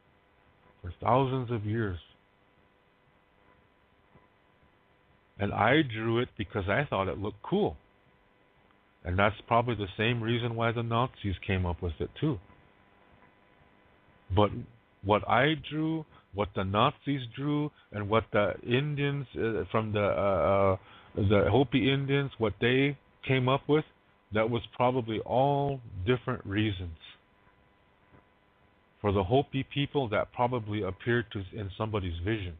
for thousands of years. And I drew it because I thought it looked cool. And that's probably the same reason why the Nazis came up with it too. But what I drew, what the Nazis drew, and what the Indians from the Hopi Indians, what they came up with, that was probably all different reasons. For the Hopi people, that probably appeared in somebody's vision.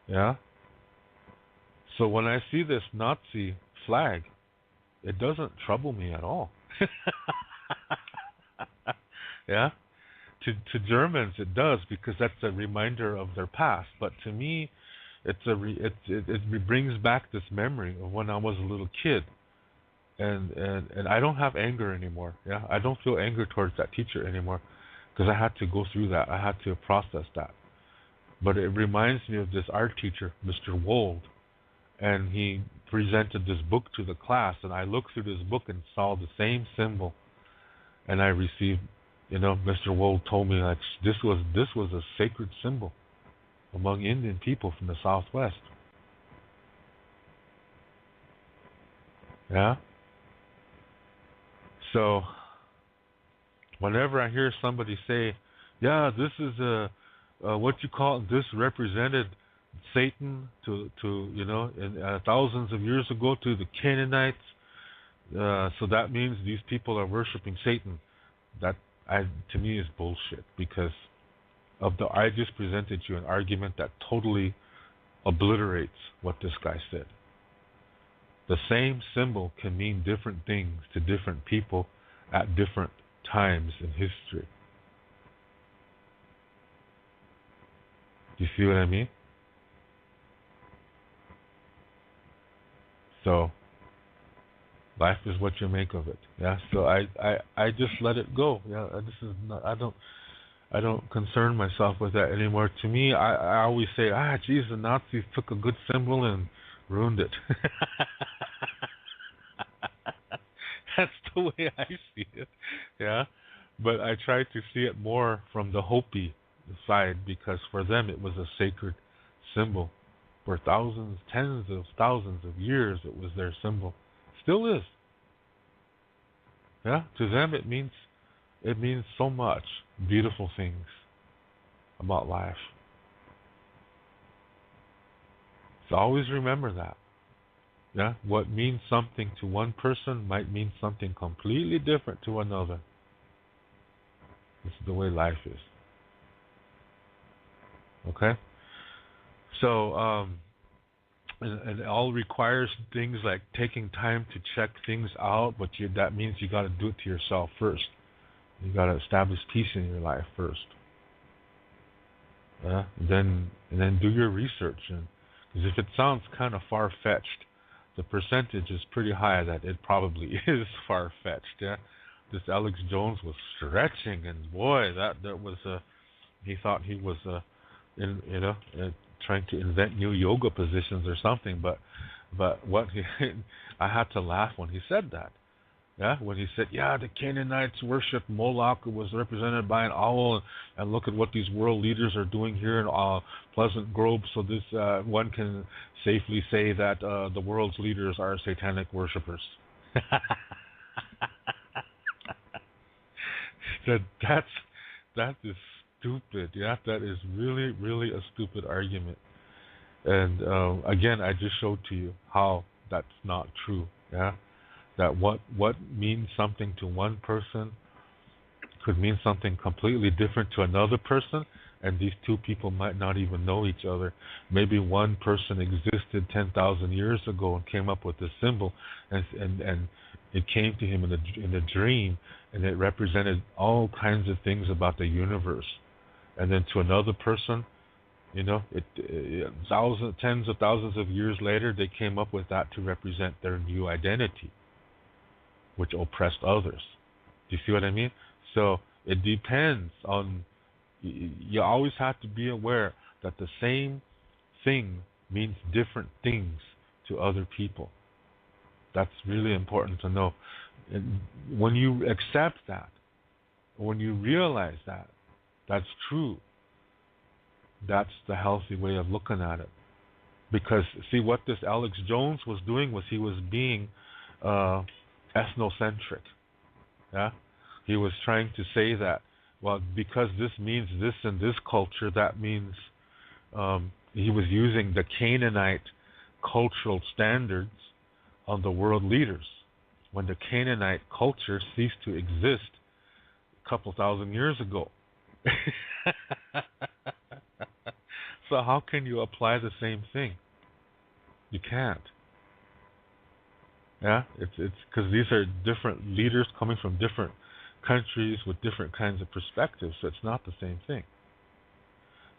Yeah? So when I see this Nazi flag, it doesn't trouble me at all. Yeah? To Germans it does, because that's a reminder of their past. But to me, it brings back this memory of when I was a little kid. And I don't have anger anymore. Yeah? I don't feel anger towards that teacher anymore, because I had to go through that. I had to process that. But it reminds me of this art teacher, Mr. Wold, and he presented this book to the class, and I looked through this book and saw the same symbol, and I received, Mr. Wold told me this was a sacred symbol among Indian people from the Southwest. Yeah. So whenever I hear somebody say, "Yeah, this is what you call this represented Satan to thousands of years ago to the Canaanites. So that means these people are worshiping Satan. That to me is bullshit because I just presented you an argument that totally obliterates what this guy said. The same symbol can mean different things to different people at different times in history. Do you see what I mean? So life is what you make of it. Yeah. So I just let it go. Yeah. This is not. I don't concern myself with that anymore. To me, I always say, geez, the Nazis took a good symbol and ruined it. That's the way I see it. Yeah. But I try to see it more from the Hopi side because for them it was a sacred symbol. For thousands, tens of thousands of years, it was their symbol. Still is. Yeah. To them, it means so much beautiful things about life. So always remember that. Yeah, what means something to one person might mean something completely different to another. This is the way life is. Okay? So, and it all requires things like taking time to check things out, but that means you got to do it to yourself first. You got to establish peace in your life first. Yeah, and then do your research, because if it sounds kind of far-fetched, the percentage is pretty high that it probably is far-fetched. Yeah, this Alex Jones was stretching, and boy, that was he thought he was trying to invent new yoga positions or something. But what I had to laugh when he said that. Yeah, when he said, the Canaanites worshiped Moloch, who was represented by an owl, and look at what these world leaders are doing here in Pleasant Grove, so this one can safely say that the world's leaders are satanic worshippers. That is stupid. Yeah, that is really, really a stupid argument. And again, I just showed to you how that's not true. Yeah. That what means something to one person could mean something completely different to another person, and these two people might not even know each other. Maybe one person existed 10,000 years ago and came up with this symbol, and it came to him in a dream, and it represented all kinds of things about the universe. And then to another person, tens of thousands of years later, they came up with that to represent their new identity, which oppressed others. Do you see what I mean? So it depends on, you always have to be aware that the same thing means different things to other people. That's really important to know. And when you accept that, when you realize that, that's true, that's the healthy way of looking at it. Because, see, what this Alex Jones was doing was he was being ethnocentric. Yeah, he was trying to say that, well, because this means this in this culture, that means he was using the Canaanite cultural standards on the world leaders, when the Canaanite culture ceased to exist a couple thousand years ago. So how can you apply the same thing? You can't. Yeah, it's because these are different leaders coming from different countries with different kinds of perspectives, so it's not the same thing.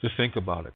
Just think about it.